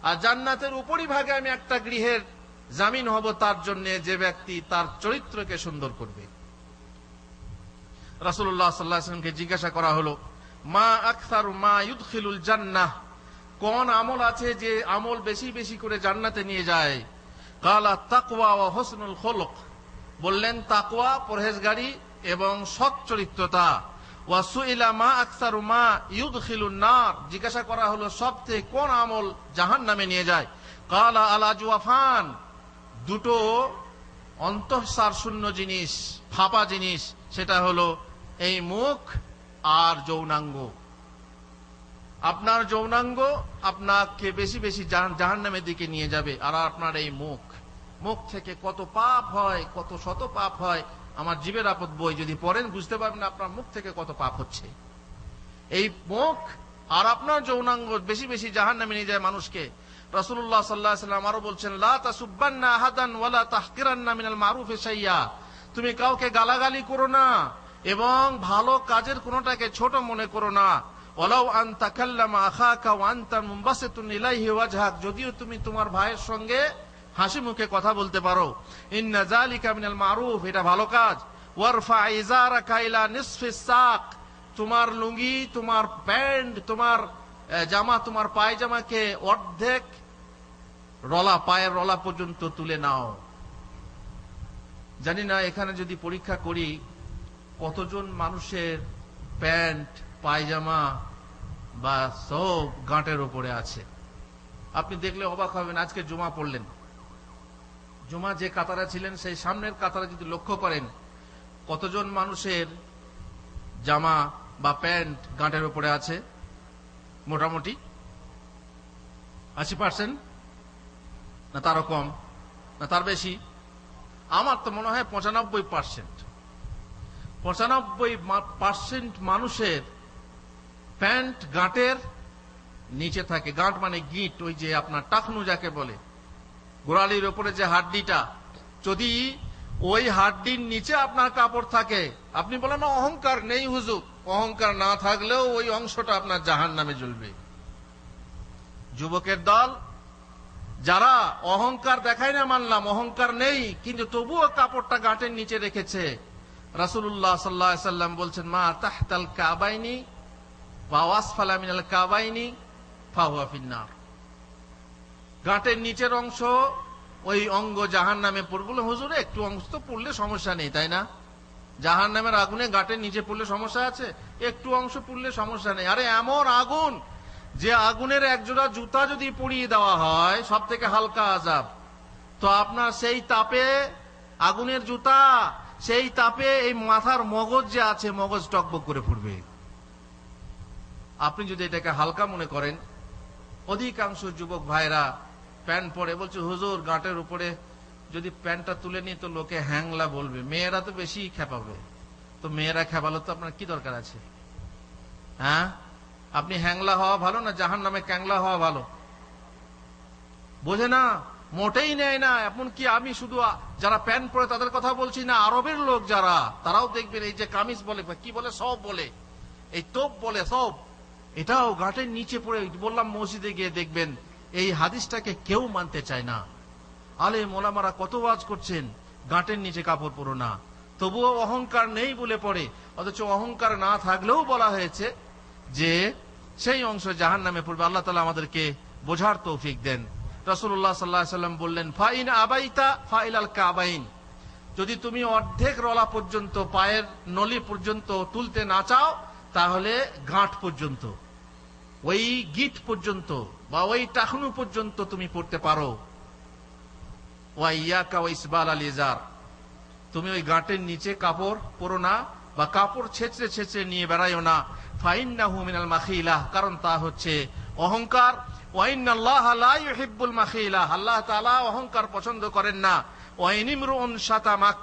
আর জান্নাতের উপরিভাগে আমি একটা গৃহের জামিন হব তার জন্য যে ব্যক্তি তার চরিত্রকে সুন্দর করবে। রাসূলুল্লাহ সাল্লাল্লাহু আলাইহি ওয়াসাল্লামকে জিজ্ঞাসা করা হলো, মা আকসারু মা ইউদখিলুল জান্নাহ, কোন আমল আছে যে আমল বেশি বেশি করে জান্নাতে নিয়ে যায়? কালা তাকওয়া ওয়া হুসনুল খুলুক, বললেন তাকওয়া, পরহেজগারি এবং সৎ চরিত্রতা। ওয়া সুইলা মা আকসারু মা ইউদখিলুন নার, জিজ্ঞাসা করা হলো সবথেকে কোন আমল জাহান্নামে নিয়ে যায়? কালা আল আজওয়াফান, দুটো অন্তঃসার শূন্য জিনিস, ফাঁপা জিনিস, সেটা হলো এই মুখ আর যৌনাঙ্গ। আপনার যৌনাঙ্গ আপনাকে বেশি বেশি জাহান্নামের দিকে নিয়ে যাবে, আর আপনার এই মুখ, মুখ থেকে কত পাপ হয়, কত শত পাপ হয়। আমার জীবের আপদ বই যদি পড়েন বুঝতে পারবেন আপনার মুখ থেকে কত পাপ হচ্ছে। এই মুখ আর আপনার যৌনাঙ্গ বেশি বেশি জাহান্নামে নিয়ে যায় মানুষকে। রাসূলুল্লাহ সাল্লাল্লাহু আলাইহি ওয়াসাল্লাম আরো বলছেন, লা তাসুব্বান্না আহাদান ওয়ালা তাহকিরান্না মিনাল মারুফি শাইয়া, তুমি কাউকে গালাগালি করো না এবং ভালো কাজের কোনটাকে ছোট মনে করো না। ওয়ালাউ আন তাকাল্লামা আখাকা ওয়া আনতা মুনবাসিতুন ইলাইহি ওয়াজহাক, যদিও তুমি তোমার ভাইয়ের সঙ্গে হাসি মুখে কথা বলতে পারো। ইন্না যালিকা মিনাল মারুফ, এটা ভালো কাজ। ওয়ারফা ইজারাকা ইলা নিসফিস সাক, তোমার লুঙ্গি, তোমার প্যান্ট, তোমার জামা, তোমার পায়জামাকে অর্ধেক রলা, পায়ের রলা পর্যন্ত তুলে নাও। জানি না এখানে যদি পরীক্ষা করি কতজন মানুষের প্যান্ট, পায়জামা বা সব গাঁটের উপরে আছে। আপনি দেখলে অবাক হবেন। আজকে জুমা পড়লেন, জুমা যে কাতারে ছিলেন সেই সামনের কাতারে যদি লক্ষ্য করেন কতজন মানুষের জামা বা প্যান্ট গাঁটের উপরে আছে? মোটামুটি 80%, না তারও কম, না তার বেশি? আমার তো মনে হয় 95%। 95% মানুষের প্যান্ট গাঁটের নিচে থাকে। গাঁট মানে গিঁট, ওই যে আপনার টাকনু যাকে বলে, গোড়ালির উপরে যে হাড্ডিটা, যদি ওই হাড্ডির নিচে আপনার কাপড় থাকে, আপনি বলেন না অহংকার নেই হুজুর, অহংকার না থাকলেও ওই অংশটা আপনার জাহান্নামে জ্বলবে। যুবকের দল যারা অহংকার দেখায় না, মানলাম অহংকার নেই, কিন্তু তবুও কাপড়টা গাঁটের নিচে রেখেছে, রাসূলুল্লাহ সাল্লাল্লাহু আলাইহি ওয়াসাল্লাম বলছেন, মা তাহতাল কাবাইনি ওয়া আসফালা মিনাল কাবাইনি ফাহুয়া ফিন্নার, গাঁটের নিচের অংশ ওই অঙ্গ জাহান্নামে পড়বে। বলে হুজুর একটু অংশ তো পড়লে সমস্যা নেই, তাই না? জাহান্নামের আগুনে গাঁটের নিচে পড়লে সমস্যা আছে? একটু অংশ পড়লে সমস্যা নেই। আরে এমন আগুন যে আগুনের একজোড়া জুতা যদি পুড়িয়ে দেওয়া হয় সব থেকে হালকা আযাব, তো আপনার সেই তাপে, আগুনের জুতা, সেই তাপে এই মাথার মগজ যে আছে, মগজ টকবক করে ফুটবে। আপনি যদি এটাকে হালকা মনে করেন, অধিকাংশ যুবক ভাইরা প্যান্ট পরে বলছে হুজুর গাঁটের উপরে যদি প্যান্টটা তুলে নিই তো লোকে হ্যাংলা বলবে, মেয়েরা তো বেশি খেপাবে। তো মেয়েরা খেপালো তো আপনার কি দরকার আছে? হ্যাঁ, আপনি হ্যাংলা হওয়া ভালো না জাহান্নামে ক্যাংলা হওয়া ভালো? বোঝে না, মোটেই নেয় না। এমনকি আমি শুধু যারা প্যান্ট পরে তাদের কথা বলছি না, আরবের লোক যারা, তারাও দেখবেন এই যে কামিজ বলে, কি বলে, সব বলে, এই তোপ বলে, সব এটাও গাঁটের নিচে পড়ে। বললাম মসজিদে গিয়ে দেখবেন এই হাদিসটাকে কেউ মানতে চায় না। আলেম ওলামারা কত ওয়াজ করছেন গাঁটের নিচে কাপড় পরো না, তবুও অহংকার নেই বলে পড়ে। অথচ অহংকার না থাকলেও বলা হয়েছে যে সেই অংশ জাহান্নামে পড়বে। আল্লাহ তাআলা আমাদেরকে বোঝার তৌফিক দেন। রাসূলুল্লাহ সাল্লাল্লাহু আলাইহি ওয়াসাল্লাম বললেন, ফাইন আবাইতা ফাইলাল কাবাইন, যদি তুমি অর্ধেক রলা পর্যন্ত, পায়ের নলি পর্যন্ত তুলতে না চাও, তাহলে গাঁট পর্যন্ত, ওই গিট পর্যন্ত বা ওই টাকনু পর্যন্ত তুমি পড়তে পারো। ওয়া ইয়াকা ওয়া ইসবাল আল ইজার, তুমি ওই গাঁটের নিচে কাপড় পরো না বা কাপড় ছেঁচড়ে ছেঁচড়ে নিয়ে বেড়াইও না। ফাইন্নাহু মিনাল মাখিলা, কারণ তা হচ্ছে অহংকার। ওয়া ইন্নাল্লাহা লা ইউহিব্বুল মাখিলা, আল্লাহ তাআলা অহংকার পছন্দ করেন না। ওয়া ইনিমরুন শাতামাক,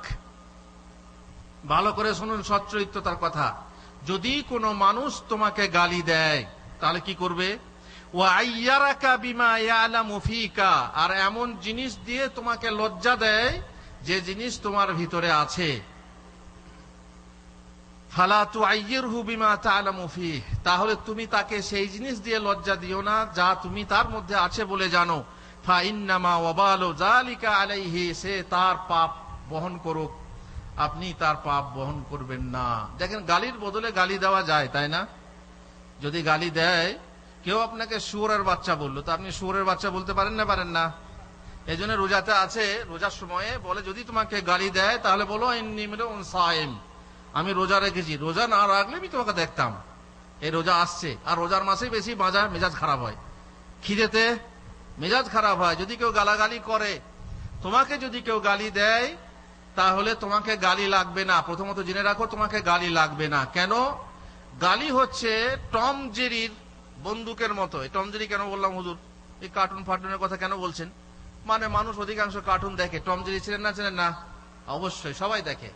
ভালো করে শুনুন সচ্চরিত্রতার কথা। যদি কোনো মানুষ তোমাকে গালি দেয় তাহলে কি করবে? ওয়া আইয়ারাকা বিমা ইয়ালামু ফিকা, আর এমন জিনিস দিয়ে তোমাকে লজ্জা দেয় যে জিনিস তোমার ভিতরে আছে। ফালা তুআইয়িরহু বিমা তা'লামু ফিহি, তাহলে তুমি তাকে সেই জিনিস দিয়ে লজ্জা দিও না যা তুমি তার মধ্যে আছে বলে জানো। ফাইন্নামা ওয়াবালু যালিকা আলাইহি, সে তার পাপ বহন করুক, আপনি তার পাপ বহন করবেন না। দেখেন, গালির বদলে গালি দেওয়া যায়, তাই না? যদি গালি দেয় কেউ, আপনাকে শুয়োরের বাচ্চা বললো, তো আপনি শুয়োরের বাচ্চা বলতে পারেন না? পারেন না। এই জন্য রোজাতে আছে, রোজার সময়ে বলে যদি তোমাকে গালি দেয় তাহলে বলো ইন্নী মৃউন সায়েম, আমি রোজা রেখেছি, রোজা না রাখলে আমি তোমাকে দেখতাম। এই রোজা আসছে, আর রোজার মাসে বেশি মেজাজ খারাপ হয়, খিদেতে মেজাজ খারাপ হয়। যদি কেউ গালাগালি করে, তোমাকে যদি কেউ গালি দেয় তাহলে তোমাকে গালি লাগবে না। প্রথমত জেনে রাখো, তোমাকে গালি লাগবে না। কেন? গালি হচ্ছে টম জেরির বন্দুকের মতো। টম জেরি কেন বললাম হুজুর? এই কার্টুন ফার্টুনের কথা কেন বলছেন? মানে মানুষ অধিকাংশ কার্টুন দেখে। টম জেরি ছিলেন না? অবশ্যই সবাই দেখে।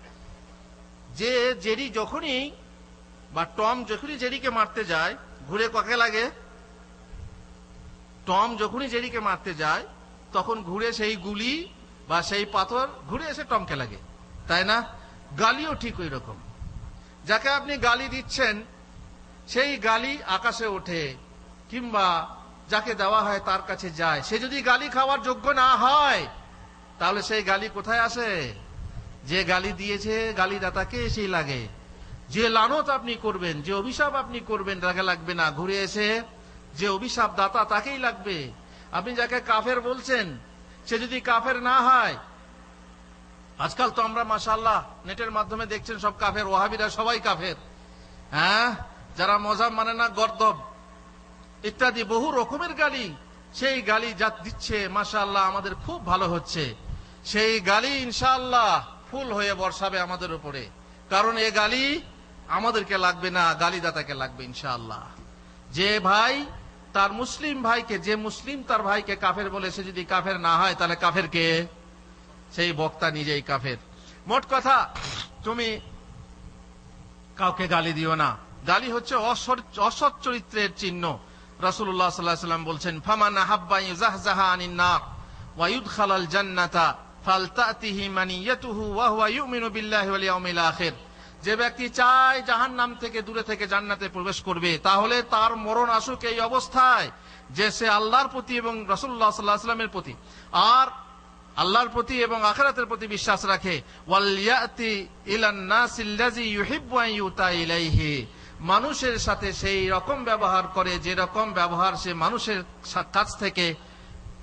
যে জেরি যখনই বা টম যখনই জেরিকে মারতে যায়, ঘুরে কাকে লাগে? টম যখনই জেরিকে মারতে যায় তখন ঘুরে সেই গুলি বা সেই পাথর ঘুরে এসে টমকে লাগে, তাই না? গালিও ঠিক ওই রকম। যাকে আপনি গালি দিচ্ছেন সেই গালি আকাশে ওঠে, কিংবা যাকে দেওয়া হয় তার কাছে যায়। সে যদি গালি খাওয়ার যোগ্য না হয় তাহলে সেই গালি কোথায় আসে? যে গালি দিয়েছে গালিদাতাকে সেই লাগে। যে লানত আপনি করবেন, যে অভিশাপ আপনি করবেন, তাকে লাগবে না, ঘুরে এসে যে অভিশাপ দাতা তাকেই লাগবে। আপনি যাকে কাফের বলছেন সে যদি কাফের না হয়, আজকাল তো আমরা মাশাআল্লাহ নেটের মাধ্যমে দেখছেন সব কাফের, ওয়াহাবিরা সবাই কাফের, হ্যাঁ, যারা মজাব মানে না, গর্দব ইত্যাদি বহু রকমের গালি, সেই গালি যা দিচ্ছে মাশাআল্লাহ আমাদের খুব ভালো হচ্ছে। সেই গালি ইনশাআল্লাহ ফুল হয়ে বর্ষাবে আমাদের উপরে, কারণ এ গালি আমাদেরকে লাগবে না, গালিদাতাকে লাগবে ইনশাআল্লাহ। যে ভাই তার মুসলিম ভাইকে, যে মুসলিম তার ভাইকে কাফের বলে, সে যদি কাফের না হয় তাহলে কাফের কে? সেই বক্তা নিজেই কাফের। মোট কথা, তুমি কাউকে গালি দিও না। গালি হচ্ছে অসৎ চরিত্রের চিহ্ন। রাসূলুল্লাহ সাল্লাল্লাহু আলাইহি ওয়াসাল্লাম বলছেন, ফামান আহাব্বা ইউজাহজাহা আনিন নার ওয়া ইউদখালাল জান্নাতা ফালতাতিহি মানিয়াতুহু ওয়া হুয়া ইউমিনু বিল্লাহি ওয়াল ইয়াউমিল আখির। যে ব্যক্তি চায় জাহান্নাম থেকে দূরে থেকে জান্নাতে প্রবেশ করবে, তাহলে তার মরণ আসুক এই অবস্থায় যে সে আল্লাহর প্রতি এবং রাসূলুল্লাহ সাল্লাল্লাহু আলাইহি ওয়াসাল্লামের প্রতি আর আল্লাহর প্রতি এবং আখিরাতের প্রতি বিশ্বাস রাখে। ওয়াল ইয়াতি ইলান নাসিল্লাযী ইউহিব্বু আন ইউতা ইলাইহি, মানুষের সাথে সেই রকম ব্যবহার করে যে রকম ব্যবহার সে মানুষের কাছ থেকে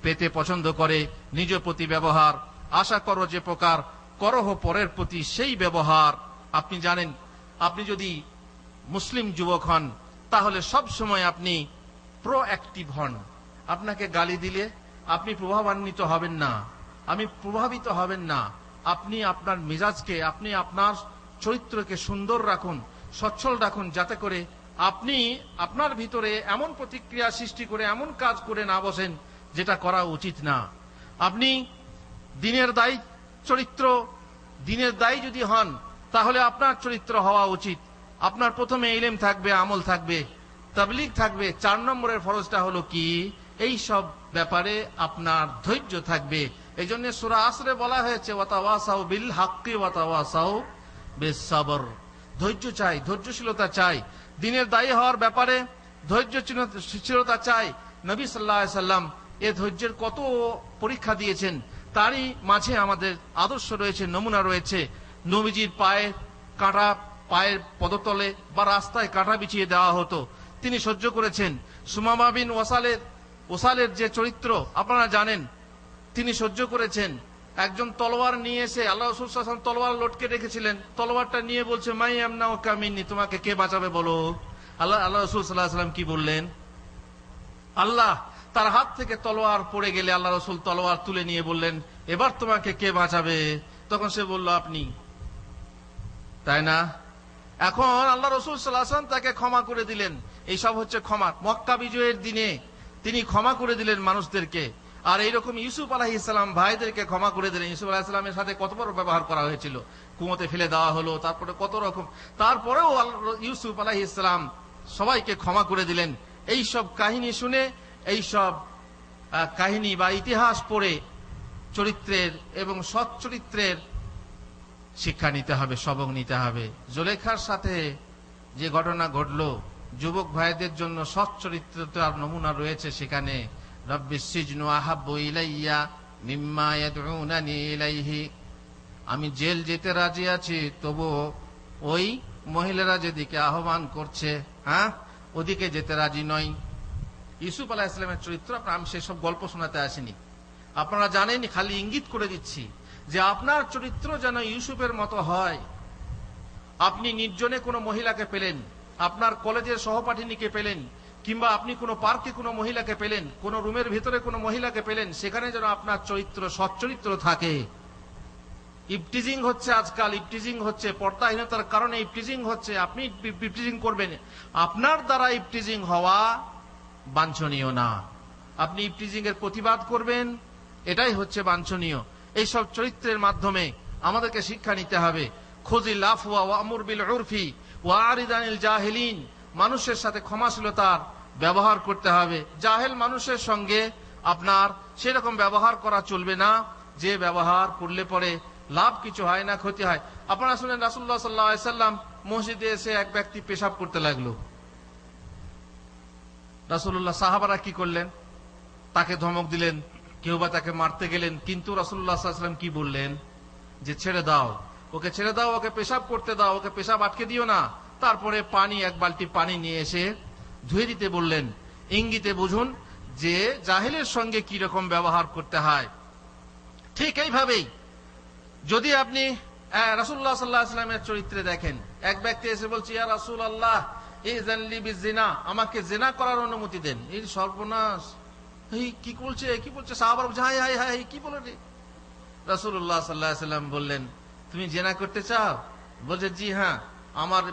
পেতে পছন্দ করে। নিজ প্রতি ব্যবহার আশা করো যে প্রকার করহ পরের প্রতি সেই ব্যবহার। আপনি জানেন, আপনি যদি মুসলিম যুবক হন তাহলে সব সময় আপনি প্রোঅ্যাক্টিভ হন। আপনাকে গালি দিলে আপনি প্রভাবান্বিত হবেন না, আমি প্রভাবিত হবেন না। আপনি আপনার মেজাজকে, আপনি আপনার চরিত্রকে সুন্দর রাখুন, সচ্ছল রাখুন, যাতে করে আপনি আপনার ভিতরে এমন প্রতিক্রিয়া সৃষ্টি করে এমন কাজ করে না বসেন যেটা করা উচিত না। আপনি দিনের দায়ী চরিত্র, দিনের দায়ী যদি হন তাহলে আপনার চরিত্র হওয়া উচিত, আপনার প্রথমে ইলম থাকবে, আমল থাকবে, তাবলীগ থাকবে। 4 নম্বরের ফরজটা হলো কি? এই সব ব্যাপারে আপনার ধৈর্য থাকবে। এই জন্য সূরা আসরে বলা হয়েছে ওয়াতাওয়াসাউ বিল হাক্কি ওয়াতাওয়াসাউ বিস সাবর। ধৈর্য চাই, ধৈর্যশীলতা চাই। দিনের দায়ী হওয়ার ব্যাপারে ধৈর্যশীলতা চাই। নবী সাল্লাল্লাহু আলাইহি সাল্লাম এ ধৈর্যের কত পরীক্ষা দিয়েছেন, তারই মাঝে আমাদের আদর্শ রয়েছে, নমুনা রয়েছে। নবীজির পায়ের পদতলে বা রাস্তায় কাঁটা বিছিয়ে দেওয়া হতো, তিনি সহ্য করেছেন। সুমামা বিন ওসালের যে চরিত্র আপনারা জানেন, তিনি সহ্য করেছেন। একজন তলোয়ার নিয়ে এসে, আল্লাহ রাসূল সাল্লাল্লাহু আলাইহি ওয়াসাল্লাম তলোয়ার লটকে রেখেছিলেন, তলোয়ারটা নিয়ে বলছে মাই আমনাউকা মিন্নি, তোমাকে কে বাঁচাবে বলো? আল্লাহ রাসূল সাল্লাল্লাহু আলাইহি ওয়াসাল্লাম কি বললেন? আল্লাহ তার হাত থেকে তলোয়ার পড়ে গেলে আল্লাহ রাসূল তলোয়ার তুলে নিয়ে বললেন, এবার তোমাকে কে বাঁচাবে? তখন সে বলল আপনি, তাই না? এখন আল্লাহ রাসূল সাল্লাল্লাহু আলাইহি ওয়াসাল্লাম তাকে ক্ষমা করে দিলেন। এইসব হচ্ছে ক্ষমা। মক্কা বিজয়ের দিনে তিনি ক্ষমা করে দিলেন মানুষদেরকে। আর এইরকম ইউসুফ আলাইহিস সালাম ভাইদেরকে ক্ষমা করে দিলেন। ইউসুফ আলাইহিস সালামের সাথে কত বড় ব্যবহার করা হয়েছিল, কুয়োতে ফেলে দেওয়া হলো, তারপরে কত রকম, তারপরেও ইউসুফ আলাইহিস সালাম সবাইকে ক্ষমা করে দিলেন। এই সব কাহিনী শুনে, এই সব কাহিনী বা ইতিহাস পড়ে চরিত্রের এবং সৎ চরিত্রের শিক্ষা নিতে হবে, সবক নিতে হবে। জুলেখার সাথে যে ঘটনা ঘটলো, যুবক ভাইদের জন্য সৎ চরিত্রতার নমুনা রয়েছে সেখানে। রাব্বিস সিজনু আহাব্বু ইলাইয়া মিম্মা ইয়াদউনানি ইলাইহি, আমি জেল যেতে রাজি আছি, তবু ওই মহিলারা যেদিকে আহ্বান করছে, ওদিকে যেতে রাজি নই। ইউসুফ আলাইহিস সালামের চরিত্র, আমি সেসব গল্প শোনাতে আসিনি, আপনারা জানেন, খালি ইঙ্গিত করে দিচ্ছি যে আপনার চরিত্র যেন ইউসুফের মতো হয়। আপনি নির্জনে কোনো মহিলাকে পেলেন, আপনার কলেজের সহপাঠিনীকে পেলেন, কিংবা আপনি কোনো পার্কে কোনো মহিলাকে পেলেন, কোনো রুমের ভিতরে কোনো মহিলাকে পেলেন, সেখানে যেন আপনার চরিত্র সচ্চরিত্র থাকে। ইপটিজিং হচ্ছে আজকাল, ইপটিজিং হচ্ছে, পর্দাহীনতার কারণে ইপটিজিং হচ্ছে। আপনি ইপটিজিং করবেন, আপনার দ্বারা ইপটিজিং হওয়া বাঞ্ছনীয় না। আপনি ইপটিজিং এর প্রতিবাদ করবেন, এটাই হচ্ছে বাঞ্ছনীয়। এইসব চরিত্রের মাধ্যমে আমাদেরকে শিক্ষা নিতে হবে। খুযিল আফওয়া ওয়া'মুর বিল উরফি ওয়া'রিদ আনিল জাহিলিন, মানুষের সাথে ক্ষমাশীলতার ব্যবহার করতে হবে। জাহেল মানুষের সঙ্গে আপনার সেরকম ব্যবহার করা চলবে না, যে ব্যবহার করলে পরে লাভ কিছু হয় না, ক্ষতি হয়। আপনারা শুনেন রাসূলুল্লাহ সাল্লাল্লাহু আলাইহি সাল্লাম মসজিদে এসে এক ব্যক্তি পেশাব করতে লাগলো। রাসূলুল্লাহ, সাহাবারা কি করলেন? তাকে ধমক দিলেন, কেউ বা তাকে মারতে গেলেন, কিন্তু রাসূলুল্লাহ সাল্লাল্লাহু আলাইহি সাল্লাম কি বললেন? যে ছেড়ে দাও, ওকে ছেড়ে দাও, ওকে পেশাব করতে দাও, ওকে পেশাব আটকে দিও না। তারপরে পানি, এক বালতি পানি নিয়ে এসে ধুয়ে দিতে বললেন। ইঙ্গিতে বুঝুন যে জাহেলের সঙ্গে কি রকম ব্যবহার করতে হয়। ঠিক এইভাবেই যদি আপনি রাসূলুল্লাহ সাল্লাল্লাহু আলাইহি ওয়াসাল্লামের চরিত্রে দেখেন, এক ব্যক্তি এসে বলছে, ইয়া রাসূলুল্লাহ ইযআন লি বিজিনা, আমাকে জিনা করার অনুমতি দেন। এই সর্বনাশ, এই কি বলছে? সাহাবারা বলছে, হায় হায় হায়, কি বলে রে? রাসূলুল্লাহ সাল্লাল্লাহু আলাইহি ওয়াসাল্লাম বললেন, তুমি জিনা করতে চাও? বলছে, জি হ্যাঁ, আমার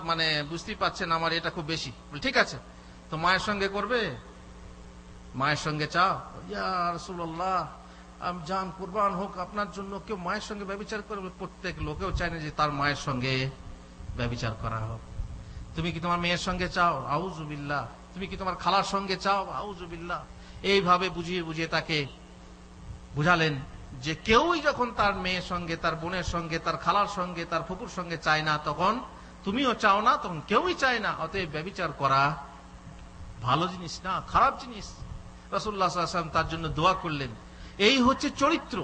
বুঝতেই পাচ্ছেন আমার এটা খুব বেশি। ঠিক আছে, তো মায়ের সঙ্গে করবে? মায়ের সঙ্গে চাও? ইয়া রাসূলুল্লাহ, আমি জান কুরবান হোক আপনার জন্য, কেউ মায়ের সঙ্গে ব্যভিচার করবে? প্রত্যেক লোকেও চায় না যে তার মায়ের সঙ্গে ব্যভিচার করা হোক। তুমি কি তোমার মেয়ের সঙ্গে চাও? আউযু বিল্লাহ। তুমি কি তোমার খালার সঙ্গে চাও? আউযু বিল্লাহ। এইভাবে বুঝিয়ে বুঝিয়ে তাকে বুঝালেন যে কেউই যখন তার মেয়ের সঙ্গে, তার বোনের সঙ্গে, তার খালার সঙ্গে, তার ফুপুর সঙ্গে চায় না, তখন তুমিও চাও না, তখন কেউই চায় না। অতএব ব্যভিচার করা ভালো জিনিস না, খারাপ জিনিস। রাসূলুল্লাহ সাল্লাল্লাহু আলাইহি ওয়াসাল্লাম তার জন্য দোয়া করলেন। এই হচ্ছে চরিত্র,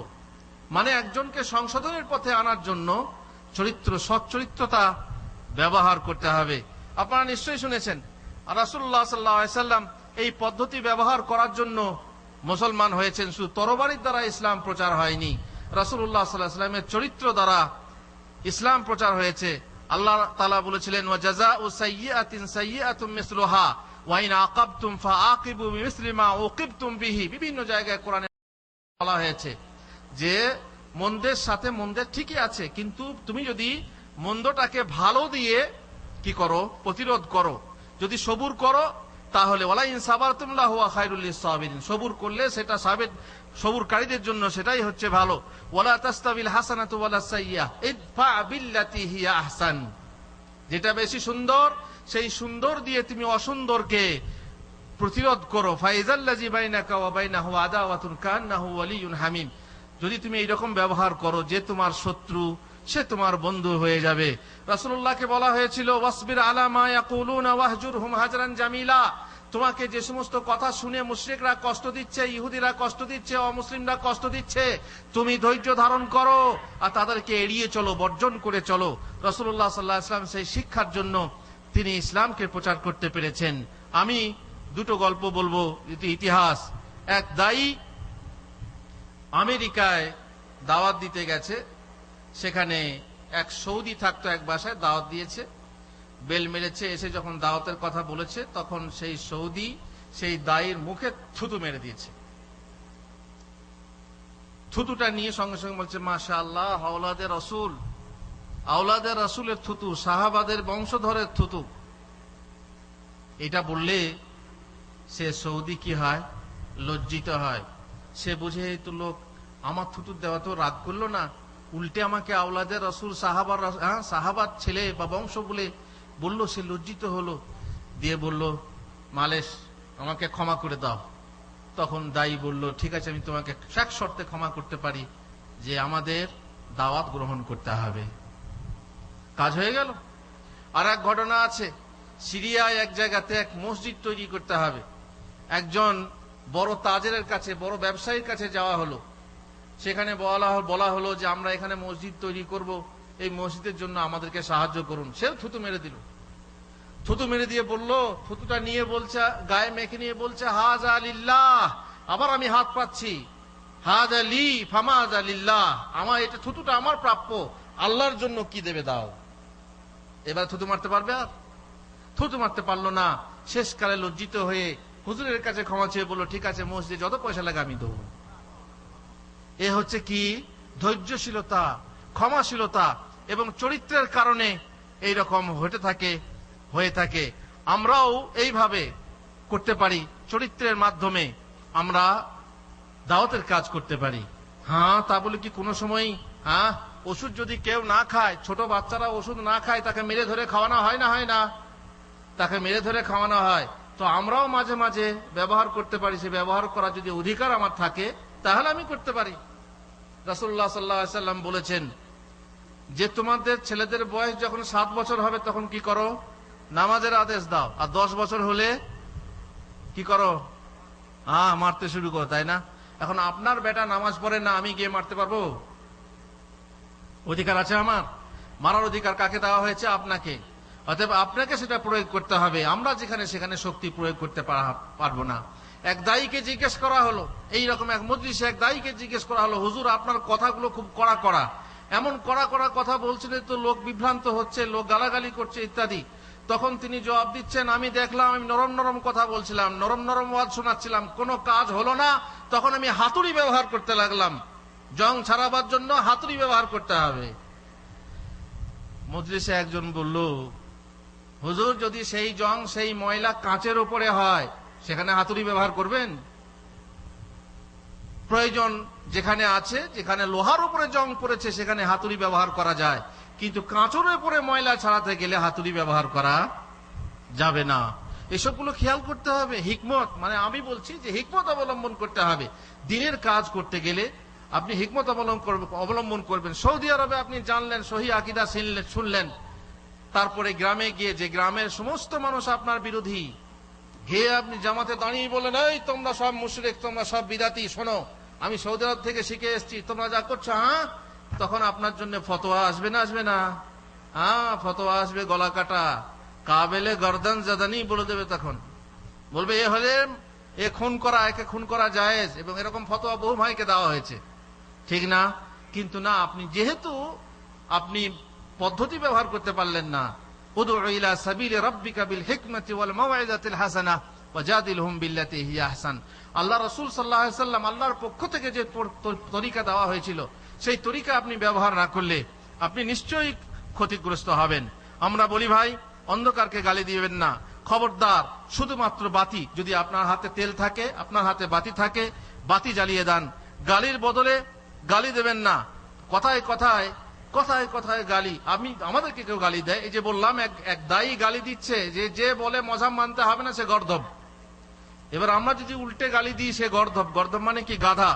মানে একজনকে সংশোধনের পথে আনার জন্য চরিত্র, সচ্চরিত্রতা ব্যবহার করতে হবে। আপনারা নিশ্চয়ই শুনেছেন রাসূলুল্লাহ সাল্লাল্লাহু আলাইহি ওয়াসাল্লাম এই পদ্ধতি ব্যবহার করার জন্য মুসলমান হয়েছেন। শুধু তরবারির দ্বারা ইসলাম প্রচার হয়নি, রাসূলুল্লাহ সাল্লাল্লাহু আলাইহি ওয়াসাল্লামের চরিত্র দ্বারা ইসলাম প্রচার হয়েছে। আল্লাহ তাআলা বলেছিলেন, ওয়া জাযাউ সাইয়্যাতিন সাইয়্যাতুম মিসলুহা ওয়া ইন আকাবতুম ফাআকিবু বিমিসলি মা উকিবতুম বিহি। বিভিন্ন জায়গায় কোরআনে বলা হয়েছে যে মন্দের সাথে মন্দের ঠিকই আছে, কিন্তু তুমি যদি মন্দটাকে ভালো দিয়ে কি করো? প্রতিরোধ করো। যদি সবুর করো, তাহলে ওয়ালা ইন সাবারতুম লাহুয়া খায়রুল লিস-সাবিরিন, সবুর করলে সেটা সবুরকারীদের জন্য সেটাই হচ্ছে ভালো। ওয়ালা তাস্তাবিল হাসানাতু ওয়ালা সাইয়্যা ইদফা বিল্লাতি হিয়া আহসান, যেটা বেশি সুন্দর সেই সুন্দর দিয়ে তুমি অসুন্দরকে প্রতিরোধ করো। ফাইজাল্লাযী বাইনাকা ওয়া বাইনাহু আদাওয়াতুন কান্নাহু ওয়ালিয়ুন হামিম, যদি তুমি এইরকম ব্যবহার করো যে তোমার শত্রু সে তোমার বন্ধু হয়ে যাবে। রাসূলুল্লাহকে বলা হয়েছিল, ওয়াসবির আলা মা ইয়াকুলুনা ওয়াহজুরহুম হাজরান জামিলা, তোমাকে যে সমস্ত কথা শুনে মুশরিকরা কষ্ট দিচ্ছে, ইহুদিরা কষ্ট দিচ্ছে, অমুসলিমরা কষ্ট দিচ্ছে, তুমি ধৈর্য ধারণ করো আর তাদেরকে এড়িয়ে চলো, বর্জন করে চলো। রাসূলুল্লাহ সাল্লাল্লাহু আলাইহি ওয়াসাল্লাম সেই শিক্ষার জন্য তিনি ইসলামকে প্রচার করতে পেরেছেন। আমি দুটো গল্প বলবো, ইতিহাস। এক দায়ী আমেরিকায় দাওয়াত দিতে গেছে, সেখানে এক সৌদি থাকতো, এক বাসায় দাওয়াত দিয়েছে, বেল মেরেছে, এসে যখন দাওয়াতের কথা বলেছে তখন সেই সৌদি সেই দায়ীর মুখে থুতু মেরে দিয়েছে। থুতুটা নিয়ে সঙ্গে সঙ্গে বলছে, মাশাআল্লাহ, আওলাদে রাসূল, আওলাদে রাসূলের থুতু, সাহাবাদের বংশধরের থুতু। এটা বললে সে সৌদি কি হয়? লজ্জিত হয়। সে বুঝে এই তো লোক আমার থুতু দেওয়া তো রাগ করলো না, উল্টে আমাকে আওলাদে রাসূল, সাহাবার ছেলে বা বংশ বলে বললো, সে লজ্জিত হলো, দিয়ে বলল, মালেশ আমাকে ক্ষমা করে দাও। তখন দায়ী বলল, ঠিক আছে, আমি তোমাকে এক শর্তে ক্ষমা করতে পারি, যে আমাদের দাওয়াত গ্রহণ করতে হবে। কাজ হয়ে গেল। আর এক ঘটনা আছে, সিরিয়ায় এক জায়গাতে এক মসজিদ তৈরি করতে হবে। একজন বড় তাজেরের কাছে, বড় ব্যবসায়ীর কাছে যাওয়া হলো। সেখানে বলা হলো যে আমরা এখানে মসজিদ তৈরি করব, এই মসজিদের জন্য আমাদেরকে সাহায্য করুন। সেও থুতু মেরে দিল। থুতু মেরে দিয়ে বলল, থুতুটা নিয়ে বলছে, গায়ে মেখে নিয়ে বলছে, হাযা লিল্লাহ। আবার আমি হাত পাচ্ছি, হাযা লি ফামাযা লিল্লাহ, আমার এটা থুতুটা আমার প্রাপ্য, আল্লাহর জন্য কি দেবে দাও। এবার থুতু মারতে পারবে? আর থুতু মারতে পারলো না। শেষকালে লজ্জিত হয়ে হুজুরের কাছে ক্ষমা চেয়ে বলল, ঠিক আছে, মসজিদে যত পয়সা লাগে আমি দেবো। এ হচ্ছে কি? ধৈর্যশীলতা, ক্ষমাশীলতা এবং চরিত্রের কারণে এইরকম হয়ে থাকে। আমরাও এইভাবে করতে পারি, চরিত্রের মাধ্যমে আমরা দাওয়াতের কাজ করতে পারি। হ্যাঁ, তা বলে কি কোনো সময় ওষুধ যদি কেউ না খায়, ছোট বাচ্চারা ওষুধ না খায়, তাকে মেরে ধরে খাওয়ানো হয় না? হয় না? তাকে মেরে ধরে খাওয়ানো হয়। তো আমরাও মাঝে মাঝে ব্যবহার করতে পারি। সে ব্যবহার করার যদি অধিকার আমার থাকে তাহলে আমি করতে পারি। রাসূলুল্লাহ সাল্লাল্লাহু আলাইহি ওয়াসাল্লাম বলেছেন যে তোমাদের ছেলেদের বয়স যখন 7 বছর হবে তখন কি করো? নামাজের আদেশ দাও। আর 10 বছর হলে কি করো? মারতে শুরু করো, তাই না? এখন আপনার বেটা নামাজ পড়ে না, আমি গিয়ে মারতে পারবো? অধিকার আছে আমার? মারার অধিকার কাকে দেওয়া হয়েছে? আপনাকে। অতএব আপনাকে সেটা প্রয়োগ করতে হবে। আমরা যেখানে সেখানে শক্তি প্রয়োগ করতে পারবো না। এক দায়ীকে জিজ্ঞেস করা হলো, এইরকম এক মজলিসে এক দায়ীকে জিজ্ঞেস করা হলো, হুজুর আপনার কথাগুলো খুব কড়া, এমন কড়া কথা বলছিলেন তো লোক বিভ্রান্ত হচ্ছে, লোক গালাগালি করছে ইত্যাদি। তখন তিনি জবাব দিচ্ছেন, আমি দেখলাম আমি নরম কথা বলছিলাম, নরম ওয়াজ শোনাচ্ছিলাম, কোনো কাজ হলো না। তখন আমি হাতুড়ি ব্যবহার করতে লাগলাম। জং ছাড়াবার জন্য হাতুড়ি ব্যবহার করতে হবে। মজলিসে একজন বলল, হুজুর যদি সেই জং, সেই ময়লা কাঁচের উপরে হয় সেখানে হাতুড়ি ব্যবহার করবেন? প্রয়োজন যেখানে আছে, যেখানে লোহার উপরে জং পড়েছে সেখানে হাতুড়ি ব্যবহার করা যায়, কিন্তু কাঁচের উপরে ময়লা ছাড়াতে গেলে হাতুড়ি ব্যবহার করা যাবে না। এসবগুলো খেয়াল করতে হবে। হিকমত, মানে আমি বলছি যে হিকমত অবলম্বন করতে হবে। দিনের কাজ করতে গেলে আপনি হিকমত অবলম্বন করবেন। সৌদি আরবে আপনি জানলেন, সহি আকীদা শুনলেন, তারপরে গ্রামে গিয়ে যে গ্রামের সমস্ত মানুষ আপনার বিরোধী, গিয়ে আপনি জামাতে দাঁড়িয়ে বলেন, এই তোমরা সব মুশরিক, তোমরা সব বিদাতি, শোনো আমি সৌদি আরব থেকে শিখে এসেছি, তোমরা যা করছো তখন আপনার জন্য ফতোয়া আসবে না? আসবে না? ফতোয়া আসবে, গলা কাটা, কাবেলে গর্দান জাদানি বলে দেবে। তখন বলবে একে খুন করা জায়েজ, এবং এরকম ফতোয়া বহু ভাইকে দেওয়া হয়েছে, ঠিক না? কিন্তু না, আপনি যেহেতু আপনি পদ্ধতি ব্যবহার করতে পারলেন না, উদউ ইলা সাবিলি রাব্বিকা বিল হিকমাতি ওয়াল মাউইযাতিল হাসানাহ ওয়াজাদিলহুম বিল্লাতী হিয়া আহসান। আল্লাহ রাসূল সাল্লাল্লাহু আলাইহি ওয়াসাল্লাম আল্লাহর পক্ষ থেকে যে তরিকা দেওয়া হয়েছিল, সেই তরিকা আপনি ব্যবহার না করলে আপনি নিশ্চয়ই ক্ষতিগ্রস্ত হবেন। আমরা বলি, ভাই অন্ধকারকে গালি দিবেন না, খবরদার। শুধুমাত্র বাতি, যদি আপনার হাতে তেল থাকে, আপনার হাতে বাতি থাকে, বাতি জ্বালিয়ে দেন। গালির বদলে গালি দেবেন না। কথায় গালি, আমাদেরকে কেউ গালি দেয়, এই যে বললাম এক দায়ী গালি দিচ্ছে, যে বলে মজাম মানতে হবে না সে গর্দভ। এবার আমরা যদি উল্টে গালি দিই সে গর্দভ। গর্দভ মানে কি? গাধা।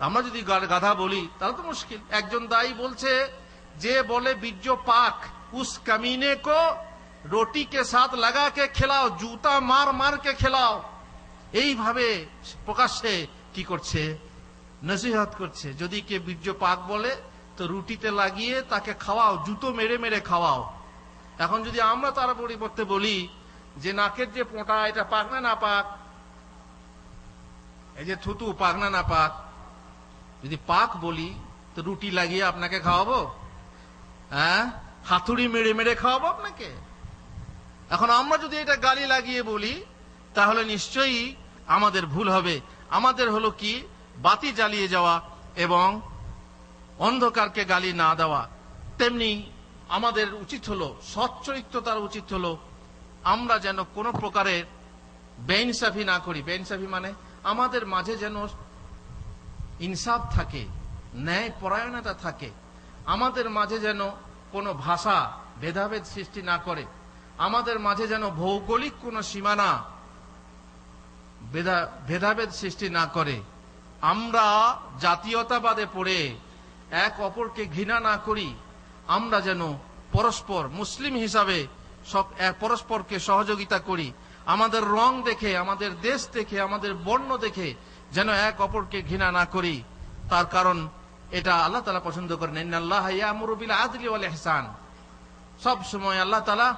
আমরা যদি গাধা বলি তাহলে তো মুশকিল। একজন দায়ী বলছে, যে বলে বীর্য পাক, উস কামিনে কো রুটি কে সাথ লাগা কে খেলাও, জুতা মার কে খেলাও। এইভাবে প্রকাশ্যে কি করছে? নসিহত করছে। যদি কে বীর্য পাক বলে তো রুটিতে লাগিয়ে তাকে খাওয়াও, জুতো মেরে খাওয়াও। এখন যদি আমরা তার পরিবর্তে বলি যে নাকের যে পোঁটা, এটা পাক না পাক, এই যে থুতু পাক না পাক, যদি পাক বলি তো রুটি লাগিয়ে আপনাকে খাওয়াবো? হাতুড়ি মেরে খাওয়াবো আপনাকে? এখন আমরা যদি এটা গালি লাগিয়ে বলি তাহলে নিশ্চয়ই আমাদের ভুল হবে। আমাদের হলো কি? বাতি জ্বালিয়ে যাওয়া এবং অন্ধকারকে গালি না দেওয়া। তেমনি আমাদের উচিত হলো, সচ্চরিত্রতার উচিত হলো, আমরা যেন কোনো প্রকারের বেইনসাফি না করি। বেইনসাফি মানে আমাদের মাঝে যেন ইনসাফ থাকে, ন্যায় পরায়ণতা থাকে। আমাদের মাঝে যেন কোনো ভাষা ভেদাভেদ সৃষ্টি না করে। আমাদের মাঝে যেন ভৌগোলিক কোনো সীমানা ভেদাভেদ সৃষ্টি না করে। আমরা জাতীয়তাবাদে পড়ে এক অপরকে ঘৃণা না করি। আমরা যেন পরস্পর মুসলিম হিসাবে পরস্পরকে সহযোগিতা করি। আমাদের রং দেখে, আমাদের দেশ দেখে, আমাদের বর্ণ দেখে যেন এক অপরকে ঘৃণা না করি। তার কারণ এটা আল্লাহ তাআলা পছন্দ করেন। ইন্নাল্লাহা ইয়ামুরু বিল আদলি ওয়াল ইহসান। সব সময় আল্লাহ তাআলা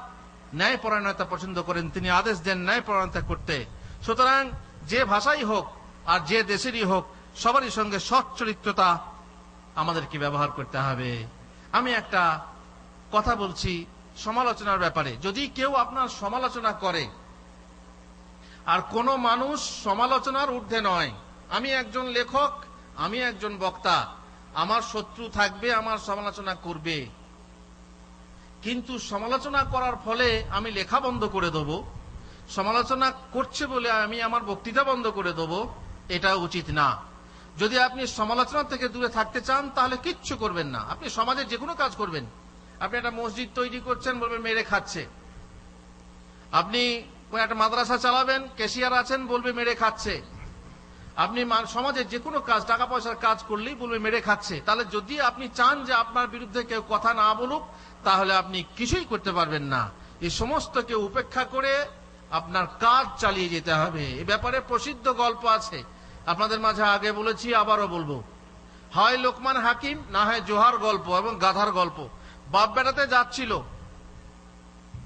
ন্যায়পরায়ণতা পছন্দ করেন, তিনি আদেশ দেন ন্যায়পরায়ণতা করতে। সুতরাং যে ভাষাই হোক আর যে দেশেরই হোক, সবারই সঙ্গে সৎ চরিত্রতা আমাদেরকে ব্যবহার করতে হবে। আমি একটা কথা বলছি সমালোচনার ব্যাপারে। যদি কেউ আপনার সমালোচনা করে, আর কোন মানুষ সমালোচনার ঊর্ধ্বে নয়, আমি একজন লেখক, আমি একজন বক্তা, আমার শত্রু থাকবে, আমার সমালোচনা করবে, কিন্তু সমালোচনা করার ফলে আমি লেখা বন্ধ করে দেব, সমালোচনা করছে বলে আমি আমার বক্তৃতা বন্ধ করে দেব, এটা উচিত না। যদি আপনি সমালোচনা থেকে দূরে থাকতে চান তাহলে কিচ্ছু করবেন না। আপনি সমাজে যে কোনো কাজ করবেন। আপনি একটা মসজিদ তৈরি করছেন, বলবেন মেরে খাচ্ছে। আপনি একটা মাদ্রাসা চালাবেন, ক্যাশিয়ার আছেন, বলবে মেরে খাচ্ছে। আপনি সমাজে যে কোনো কাজ, টাকা পয়সার কাজ করলেই বলবে মেরে খাচ্ছে। তাহলে যদি আপনি চান যে আপনার বিরুদ্ধে কেউ কথা না বলুক, তাহলে আপনি কিছুই করতে পারবেন না। এই সমস্তকে উপেক্ষা করে আপনার কাজ চালিয়ে যেতে হবে। এ ব্যাপারে প্রসিদ্ধ গল্প আছে, আপনাদের মাঝে আগে বলেছি, আবারও বলবো। হয় লোকমান হাকিম, না হয় জোহার গল্প এবং গাধার গল্প। বাপ বেটাতে যাচ্ছিল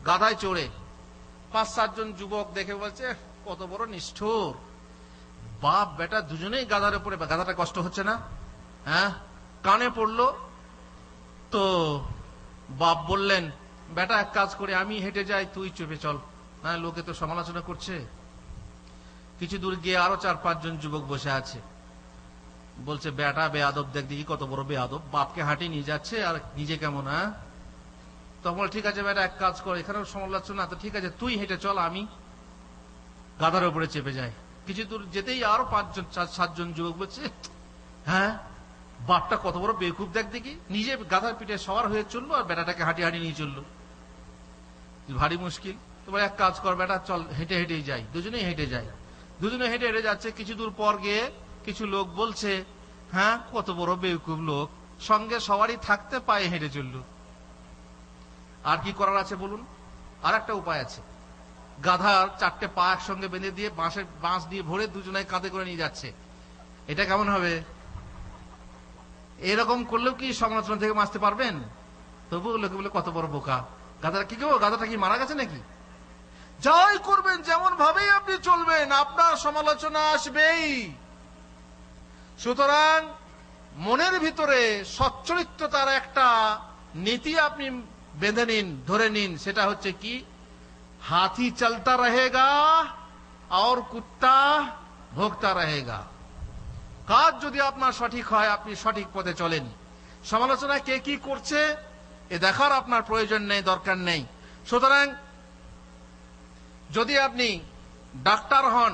গাধায় চড়ে, 5-7 জন যুবক দেখে বলছে কত বড় নিষ্ঠুর। বাপ বেটা দুজনেই গাধার উপরে, গাধাটা কষ্ট হচ্ছে না? হ্যাঁ, কানে পড়লো তো বাপ বললেন, বেটা এক কাজ করে, আমি হেঁটে যাই, তুই চেপে চল, না লোকে তো সমালোচনা করছে। কিছু দূর গিয়ে আরো 4-5 জন যুবক বসে আছে, বলছে বেটা বেয়াদব, দেখ দেখি কত বড় বেয়াদব, বাপকে হাঁটি নিয়ে যাচ্ছে আর নিজে কেমন। হ্যাঁ, তখন ঠিক আছে বেটা এক কাজ কর, এখানেও সমালোচনা, তো ঠিক আছে তুই হেঁটে চল, আমি গাধার উপরে চেপে যাই। কিছু দূর যেতেই আরো 5-7 জন যুবক বলছে, হ্যাঁ বাপটা কত বড় বেকুব, দেখ দেখি, নিজে গাধার পিঠে সবার হয়ে চললো আর বেটাটাকে হাঁটি হাঁটি নিয়ে চললো। ভারী মুশকিল। তোমার এক কাজ কর বেটা, চল হেঁটে হেঁটেই যাই। দুজনেই হেঁটে যায়। দুজনে হেঁটে হেঁটে যাচ্ছে, কিছু দূর পর গিয়ে কিছু লোক বলছে, হ্যাঁ কত বড় বেকুব লোক, সঙ্গে সবারই থাকতে পায়ে হেঁটে চলল। আর কি করার আছে বলুন? আর একটা উপায় আছে, গাধার 4টে পা একসঙ্গে বেঁধে দিয়ে বাঁশ দিয়ে ভরে দুজনে কাঁধে করে নিয়ে যাচ্ছে। এটা কেমন হবে? এরকম করলেও কি সমালোচনা থেকে বাঁচতে পারবেন? তবুও লোকে বলে কত বড় বোকা। গাধাটা কি গো, গাধাটা কি মারা গেছে নাকি? যাই করবেন, যেমন ভাবেই আপনি চলবেন, আপনার সমালোচনা আসবেই। সুতরাং মনের ভিতরে সচ্চরিত্রতার একটা নীতি আপনি বেঁধে নিন, ধরে নিন। সেটা হচ্ছে কি, হাতি চলতা রহেগা আর কুত্তা ভোগতা রহেগা। কাজ যদি আপনার সঠিক হয়, আপনি সঠিক পথে চলেন। সমালোচনা কে কি করছে এ দেখার আপনার প্রয়োজন নেই, দরকার নেই। সুতরাং যদি আপনি ডাক্তার হন,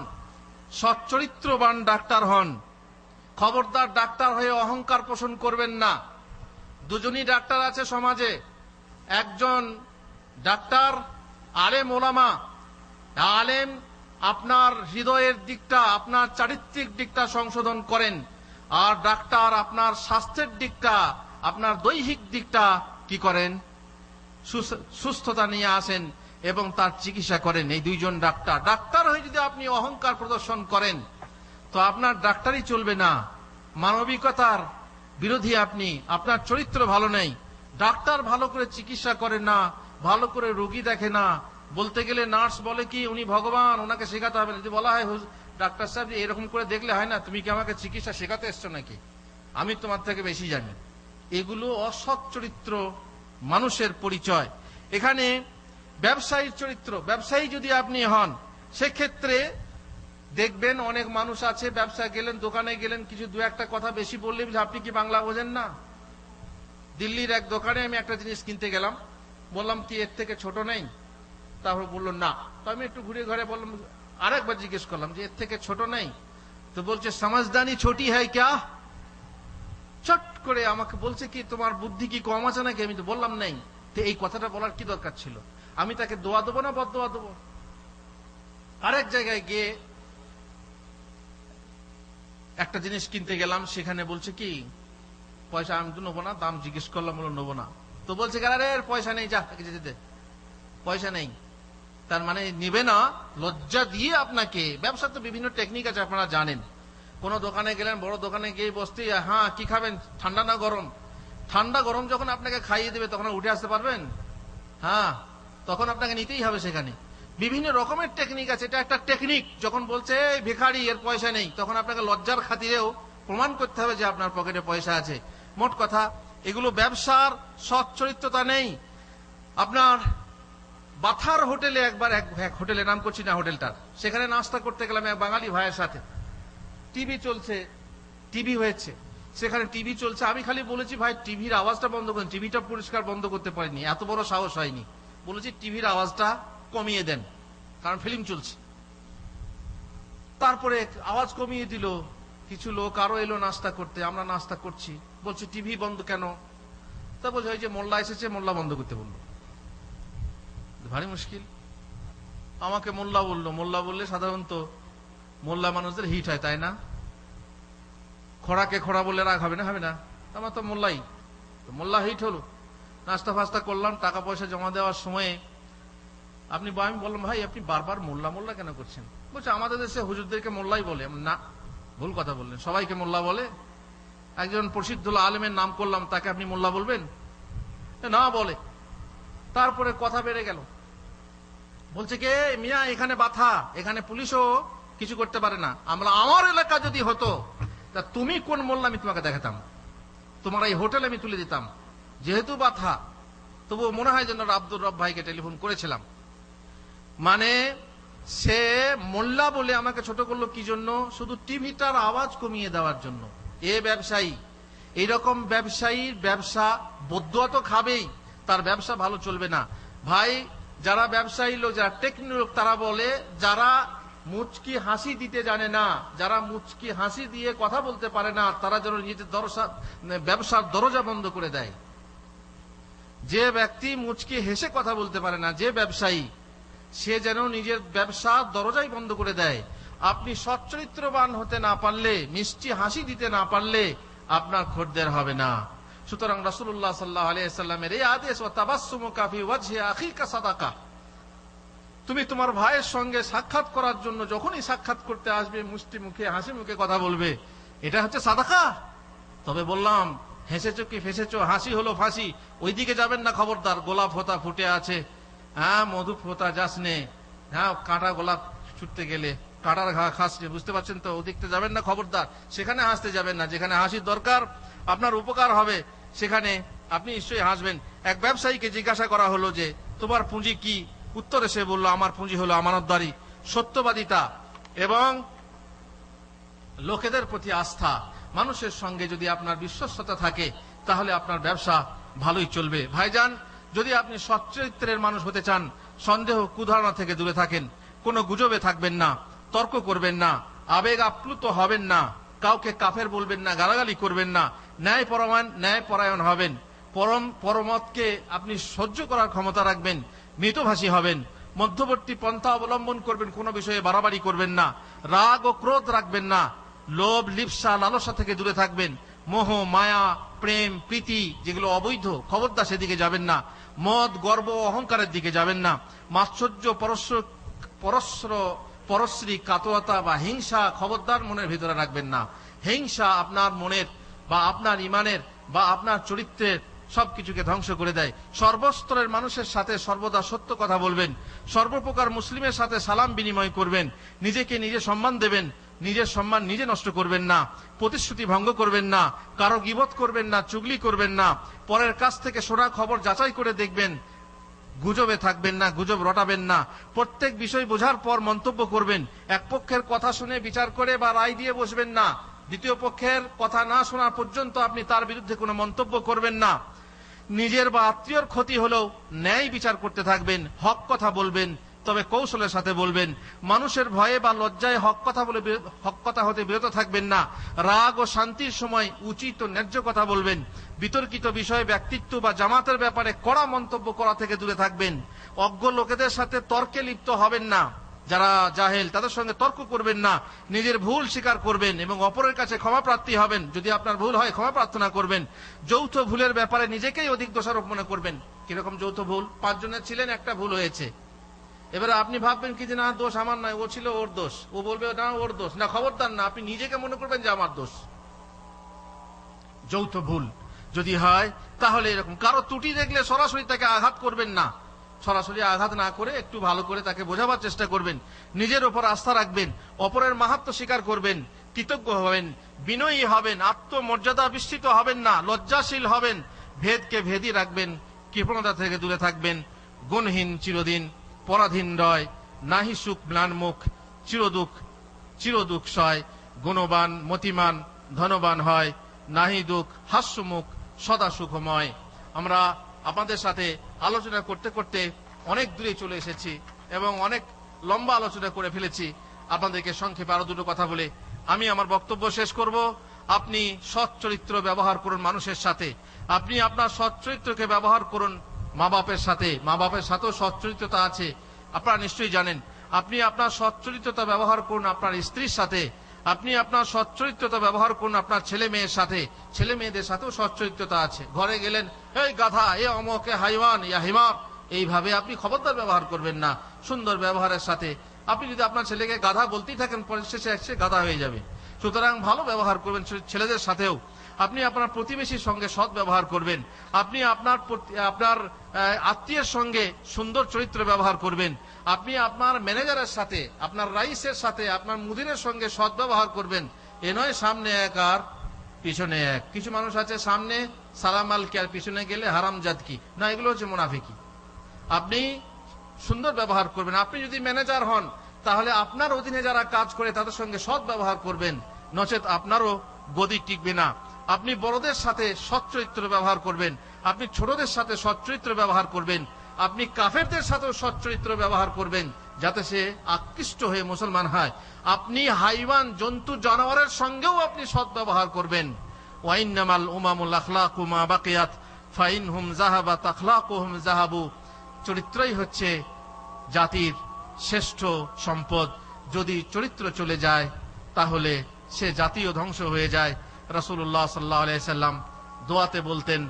সচ্চরিত্রবান ডাক্তার হন, খবরদার ডাক্তার হয়ে অহংকার পোষণ করবেন না। দুজনই ডাক্তার আছে সমাজে। একজন ডাক্তার আলেম ওলামা, আলেম আপনার হৃদয়ের দিকটা, আপনার চারিত্রিক দিকটা সংশোধন করেন, আর ডাক্তার আপনার স্বাস্থ্যের দিকটা, আপনার দৈহিক দিকটা কি করেন, সুস্থতা নিয়ে আসেন এবং তার চিকিৎসা করেন। এই দুইজন ডাক্তার। ডাক্তার হয়ে যদি আপনি অহংকার প্রদর্শন করেন তো আপনার ডাক্তারই চলবে না, মানবিকতার বিরোধী আপনি, আপনার চরিত্র ভালো নেই। ডাক্তার ভালো করে চিকিৎসা করে না, ভালো করে রোগী দেখে না। বলতে গেলে নার্স বলে কি উনি ভগবান, ওনাকে শেখাতে হবে না। যদি বলা হয় ডাক্তার সাহেব এরকম করে দেখলে হয় না, তুমি কি আমাকে চিকিৎসা শেখাতে এসছো নাকি, আমি তোমার থেকে বেশি জানি। এগুলো অসৎ চরিত্র মানুষের পরিচয়। এখানে ব্যবসায়ীর চরিত্র, ব্যবসায়ী যদি আপনি হন, সেক্ষেত্রে দেখবেন অনেক মানুষ আছে, ব্যবসা গেলেন, দোকানে গেলেন, কিছু দু একটা কথা বেশি বললে আপনি কি বাংলা বোঝেন না। দিল্লির এক দোকানে আমি একটা জিনিস কিনতে গেলাম, বললাম কি এর থেকে ছোট নেই? তারপর বললো না। তো আমি একটু ঘুরে ঘরে বললাম, আরেকবার জিজ্ঞেস করলাম যে এর থেকে ছোট নেই? তো বলছে সমঝদানি ছোটি হয় ক্যা। চট করে আমাকে বলছে কি তোমার বুদ্ধি কি কম আছে নাকি? আমি তো বললাম নেই। তো এই কথাটা বলার কি দরকার ছিল? আমি তাকে দোয়া দেবো না বদদোয়া দেবো? আরেক জায়গায় গিয়ে একটা জিনিস কিনতে গেলাম, সেখানে বলছে কি পয়সা আমি তো নেবো না, দাম জিজ্ঞেস করলাম, বলো নেবো না। তো বলছে আরে পয়সা নেই, যা যেতে, পয়সা নেই। তার মানে নিবে না, লজ্জা দিয়ে আপনাকে। ব্যবসা তো বিভিন্ন টেকনিক আছে, আপনারা জানেন। কোন দোকানে গেলেন, বড় দোকানে গিয়ে বসতে, হ্যাঁ কি খাবেন, ঠান্ডা না গরম? ঠান্ডা গরম যখন আপনাকে খাইয়ে দেবে তখন উঠে আসতে পারবেন? হ্যাঁ, তখন আপনাকে নিতেই হবে সেখানে। বিভিন্ন রকমের টেকনিক আছে, এটা একটা টেকনিক। যখন বলছে ভিখারি, এর পয়সা নেই, তখন আপনাকে লজ্জার খাতিরেও প্রমাণ করতে হবে যে আপনার পকেটে পয়সা আছে। মোট কথা, এগুলো ব্যবসার সৎ চরিত্রতা নেই। আপনার বাথার হোটেলে একবার, এক হোটেলে, নাম করছি না হোটেলটার, সেখানে নাস্তা করতে গেলাম এক বাঙালি ভাইয়ের সাথে। টিভি চলছে, টিভি হয়েছে, সেখানে টিভি চলছে। আমি খালি বলেছি, ভাই টিভির আওয়াজটা বন্ধ করেন। টিভিটা পরিষ্কার বন্ধ করতে পারিনি, এত বড় সাহস হয়নি। বলেছি টিভির আওয়াজটা কমিয়ে দেন, কারণ ফিল্ম চলছে। তারপরে আওয়াজ কমিয়ে দিল। কিছু লোক আরো এলো নাস্তা করতে, আমরা নাস্তা করছি, বলছে টিভি বন্ধ কেন? তা বলছে ওই যে মোল্লা এসেছে, মোল্লা বন্ধ করতে বললো। ভারী মুশকিল। আমাকে মোল্লা বললো। মোল্লা বললে সাধারণত মোল্লা মানুষদের হিট হয়, তাই না? খোড়াকে খোড়া বললে রাগ হবে না? হবে না? আমার তো মোল্লাই, মোল্লা হিট হলো। নাস্তা ফাস্তা করলাম, টাকা পয়সা জমা দেওয়ার সময়ে আমি বললাম, ভাই আপনি বারবার মোল্লা মোল্লা কেন করছেন? বলছে আমাদের দেশে হুজুরদেরকে মোল্লাই বলে। না, ভুল কথা বললেন, সবাইকে মোল্লা বলে। একজন প্রসিদ্ধ আলেমের নাম করলাম, তাকে আপনি মোল্লা বলবেন? না বলে। তারপরে কথা বেড়ে গেল। বলছে কে মিয়া, এখানে বাথা, এখানে পুলিশও কিছু করতে পারে না। আমার এলাকা যদি হতো, তা তুমি কোন মোল্লা আমি তোমাকে দেখাতাম, তোমার এই হোটেল আমি তুলে দিতাম। যেহেতু বাথা, তবুও মনে হয় যেন আব্দুর রব ভাইকে টেলিফোন করেছিলাম। মানে সে মোল্লা বলে আমাকে ছোট করলো কি জন্য? শুধু টিভিটার আওয়াজ কমিয়ে দেওয়ার জন্য। এ ব্যবসায়ী, এইরকম ব্যবসায়ীর ব্যবসা বদুয়া তো খাবেই, তার ব্যবসা ভালো চলবে না। ভাই, যারা ব্যবসায়ী লোক, যারা টেকনিক লোক, তারা বলে যারা মুচকি হাসি দিতে জানে না, যারা মুচকি হাসি দিয়ে কথা বলতে পারে না, তারা যেন নিজেদের ব্যবসার দরজা বন্ধ করে দেয়। যে ব্যক্তি মুচকি হেসে কথা বলতে পারে না, যে ব্যবসায়ী, সে যেন নিজের ব্যবসার দরজাই বন্ধ করে দেয়। আপনি সচ্চরিত্রবান হতে না পারলে, মিষ্টি হাসি দিতে না পারলে আপনার খদ্দের হবে না। সুতরাং রাসূলুল্লাহ সাল্লাল্লাহু আলাইহি ওয়াসাল্লামের এই আদেশ, ওয়া তাবাসসুমুকা ফি ওয়াজহি আখিকা সাদাকা, তুমি তোমার ভাইয়ের সঙ্গে সাক্ষাৎ করার জন্য যখনই সাক্ষাৎ করতে আসবে, মুষ্টি মুখে হাসি মুখে কথা বলবে, এটা হচ্ছে সাদাকা। তবে বললাম, হেসেছো কি ফেসেছো, হাসি হলো ফাঁসি, ওইদিকে যাবেন না, খবরদার। গোলাপ হোতা ফুটে আছে, হ্যাঁ মধু ফোতা যাস নে, হ্যাঁ কাঁটা গোলাপ ছুটতে গেলে কাঁটার ঘা খাস, বুঝতে পারছেন তো? ওদিকতে যাবেন না, খবরদার। সেখানে হাসতে যাবেন না, যেখানে হাসির দরকার, আপনার উপকার হবে, সেখানে আপনি নিশ্চয়ই হাসবেন। এক ব্যবসায়ীকে জিজ্ঞাসা করা হলো যে তোমার পুঁজি কি? উত্তরে সে বলল, আমার পুঁজি হলো আমানতদারি, সত্যবাদিতা এবং লোকেদের প্রতি আস্থা। মানুষের সঙ্গে যদি আপনার বিশ্বস্ততা থাকে, তাহলে আপনার ব্যবসা ভালোই চলবে। ভাইজান, যদি আপনি সচ্চরিত্রের মানুষ হতে চান, সন্দেহ কুধারণা থেকে দূরে থাকেন, কোনো গুজবে থাকবেন না, তর্ক করবেন না, আবেগ আপ্লুত হবেন না, কাউকে কাফের বলবেন না, গালাগালি করবেন না, ন্যায়পরায়ণ হবেন, পরমতকে আপনি সহ্য করার ক্ষমতা রাখবেন, মৃতভাষী হবেন, মধ্যবর্তী পন্থা অবলম্বন করবেন, কোনো বিষয়ে বাড়াবাড়ি করবেন না, রাগ ও ক্রোধ রাখবেন না, লোভ লিপ্সা লালসা থেকে দূরে থাকবেন, মোহ মায়া প্রেম প্রীতি যেগুলো অবৈধ, খবরদার সেদিকে যাবেন না, মদ গর্ব অহংকারের দিকে যাবেন না, মাৎসর্য পরশ্রী কাতরতা বা হিংসা খবরদার মনের ভিতরে রাখবেন না। হিংসা আপনার মনের বা আপনার ইমানের বা আপনার চরিত্রের সবকিছুকে ধ্বংস করে দেয়। সর্বস্তরের মানুষের সাথে সর্বদা সত্য কথা বলবেন, সর্বপ্রকার মুসলিমের সাথে সালাম বিনিময় করবেন, নিজেকে নিজে সম্মান দেবেন, নিজের সম্মান নিজে নষ্ট করবেন না, প্রতিশ্রুতি ভঙ্গ করবেন না, কারো গীবত করবেন না, চুগলি করবেন না, পরের কাছ থেকে শোনা খবর যাচাই করে দেখবেন, গুজবে থাকবেন না, গুজব রটাবেন না, প্রত্যেক বিষয় বোঝার পর মন্তব্য করবেন, এক পক্ষের কথা শুনে বিচার করে বা রায় দিয়ে বসবেন না, দ্বিতীয় পক্ষের কথা না শোনা পর্যন্ত আপনি তার বিরুদ্ধে কোনো মন্তব্য করবেন না। নিজের বা আত্মীয়র ক্ষতি হলেও ন্যায় বিচার করতে থাকবেন, হক কথা বলবেন, তবে কৌশলের সাথে বলবেন, মানুষের ভয়ে বা লজ্জায় হক কথা হতে বিরত থাকবেন না, রাগ ও শান্তির সময় উচিত ও ন্যায্য কথা বলবেন, বিতর্কিত বিষয়ে ব্যক্তিত্ব বা জামাতের ব্যাপারে কড়া মন্তব্য করা থেকে দূরে থাকবেন, অজ্ঞ লোকেদের সাথে তর্কে লিপ্ত হবেন না, যারা জাহেল তাদের সঙ্গে তর্ক করবেন না, নিজের ভুল স্বীকার করবেন এবং অপরের কাছে ক্ষমা প্রার্থী হবেন, যদি আপনার ভুল হয় ক্ষমা প্রার্থনা করবেন, যৌথ ভুলের ব্যাপারে নিজেকেই অধিক দোষারোপ মনে করবেন। কিরকম যৌথ ভুল? 5 জনের ছিলেন, একটা ভুল হয়েছে, এবারে আপনি ভাববেন কি যে না দোষ আমার নয়, ও ছিল ওর দোষ, ও বলবে না ওর দোষ না, খবরদার না, আপনি নিজেকে মনে করবেন যে আমার দোষ। যৌথ ভুল যদি হয় তাহলে এরকম কারো ত্রুটি দেখলে সরাসরি তাকে আঘাত করবেন না, সরাসরি আঘাত না করে একটু ভালো করে তাকে বোঝাবার চেষ্টা করবেন, নিজের উপর আস্থা রাখবেন, অপরের মাহাত্ম্য স্বীকার করবেন, কৃতজ্ঞ হবেন, বিনয়ী হবেন, আত্মমর্যাদা বিস্তৃত হবেন না, লজ্জাশীল হবেন, ভেদকে ভেদই রাখবেন, কৃপণতা থেকে দূরে থাকবেন, গুণহীন চিরদিন পরাধীন রয়, নাহি সুখ ম্লানমুখ, চিরদুখ সয়, গুণবান মতিমান ধনবান হয়, নাহি দুঃখ হাস্যমুখ সদা সুখময়। আমরা আপনাদের সাথে আলোচনা করতে করতে অনেক দূরে চলে এসেছি এবং অনেক লম্বা আলোচনা করে ফেলেছি। আপনাদেরকে সংক্ষেপে আরো দুটো কথা বলে আমি আমার বক্তব্য শেষ করব। আপনি সৎ চরিত্র ব্যবহার করুন মানুষের সাথে, আপনি আপনার সৎ চরিত্রকে ব্যবহার করুন মা বাপের সাথে, মা বাপের সাথেও সৎ চরিত্রতা আছে, আপনারা নিশ্চয়ই জানেন। আপনি আপনার সৎ চরিত্রতা ব্যবহার করুন আপনার স্ত্রীর সাথে, আপনি আপনার সৎ চরিত্রতা ব্যবহার করুন আপনার ছেলে মেয়ের সাথে, ছেলে মেয়েদের সাথেও সৎ চরিত্রতা আছে। ঘরে গেলেন, এই গাধা, এ অমক, এ হাইওয়ান, ইয়া হিমার, এইভাবে আপনি খবরদার ব্যবহার করবেন না। সুন্দর ব্যবহারের সাথে আপনি যদি আপনার ছেলেকে গাধা বলতেই থাকেন, পরে শেষে সে গাধা হয়ে যাবে। সুতরাং ভালো ব্যবহার করবেন ছেলেদের সাথেও। আপনি আপনার প্রতিবেশীর সঙ্গে সৎ ব্যবহার করবেন, আপনি আপনার আত্মীয়ের সঙ্গে সুন্দর চরিত্র ব্যবহার করবেন, আপনি আপনার ম্যানেজারের সাথে, আপনার রাইসের সাথে, আপনার মুদিরের সঙ্গে সৎ ব্যবহার করবেন। এ নয় সামনে এক আর পিছনে এক। কিছু মানুষ আছে সামনে সালাম আল কি আর পিছনে গেলে হারামজাদ কি, না, এগুলো হচ্ছে মুনাফিকি। আপনি সুন্দর ব্যবহার করবেন। আপনি যদি ম্যানেজার হন তাহলে আপনার অধীনে যারা কাজ করে তাদের সঙ্গে সৎ ব্যবহার করবেন, নচেত আপনারও গদি টিকবে না। আপনি বড়দের সাথে সৎ চরিত্র ব্যবহার করবেন, আপনি ছোটদের সাথে সৎ চরিত্র ব্যবহার করবেন, আপনি কাফেরদের সাথেও সৎ চরিত্র ব্যবহার করবেন যাতে সে আকৃষ্ট হয়ে মুসলমান হয়। আপনি হাইওয়ান জন্তু জানোয়ারের সঙ্গেও আপনি সৎ ব্যবহার করবেন। ওয়াইন্নামাল উমামুল আখলাকু মা বাকিয়াত ফাইনহুম যাহাবাত আখলাকুহুম যাহাবু। চরিত্রই হচ্ছে জাতির শ্রেষ্ঠ সম্পদ, যদি চরিত্র চলে যায় তাহলে সে জাতীয় ধ্বংস হয়ে যায়। রাসূলুল্লাহ সাল্লাল্লাহু আলাইহি সাল্লাম দোয়াতে বলতেন,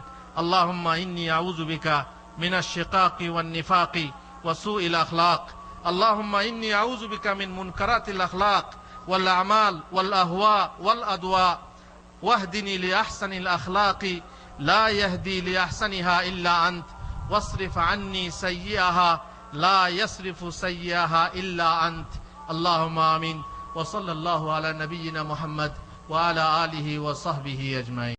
আল্লাহুম্মা ইন্নী আউযু বিকা মিনাশ শিকাকি ওয়ান নিফাকি ওয়া সুইল আখলাক, আল্লাহুম্মা ইন্নী আউযু বিকা মিন মুনকারাতিল আখলাক ওয়াল আমাল ওয়াল আহওয়া ওয়াল আদওয়া ওয়াহদিনি লিআহসানিল আখলাকি লা ইয়াহদি লিআহসানিহা ইল্লা আনত ওয়াসরিফ আন্নী সাইয়্যাহা লা ইয়াসরিফু সাইয়্যাহা ইল্লা আনত। আল্লাহুম্মা আমিন। ওয়া সাল্লাল্লাহু আলা নাবিয়িনা মুহাম্মদ ওয়া আলা আলিহি ওয়া সাহবিহি আজমাইন।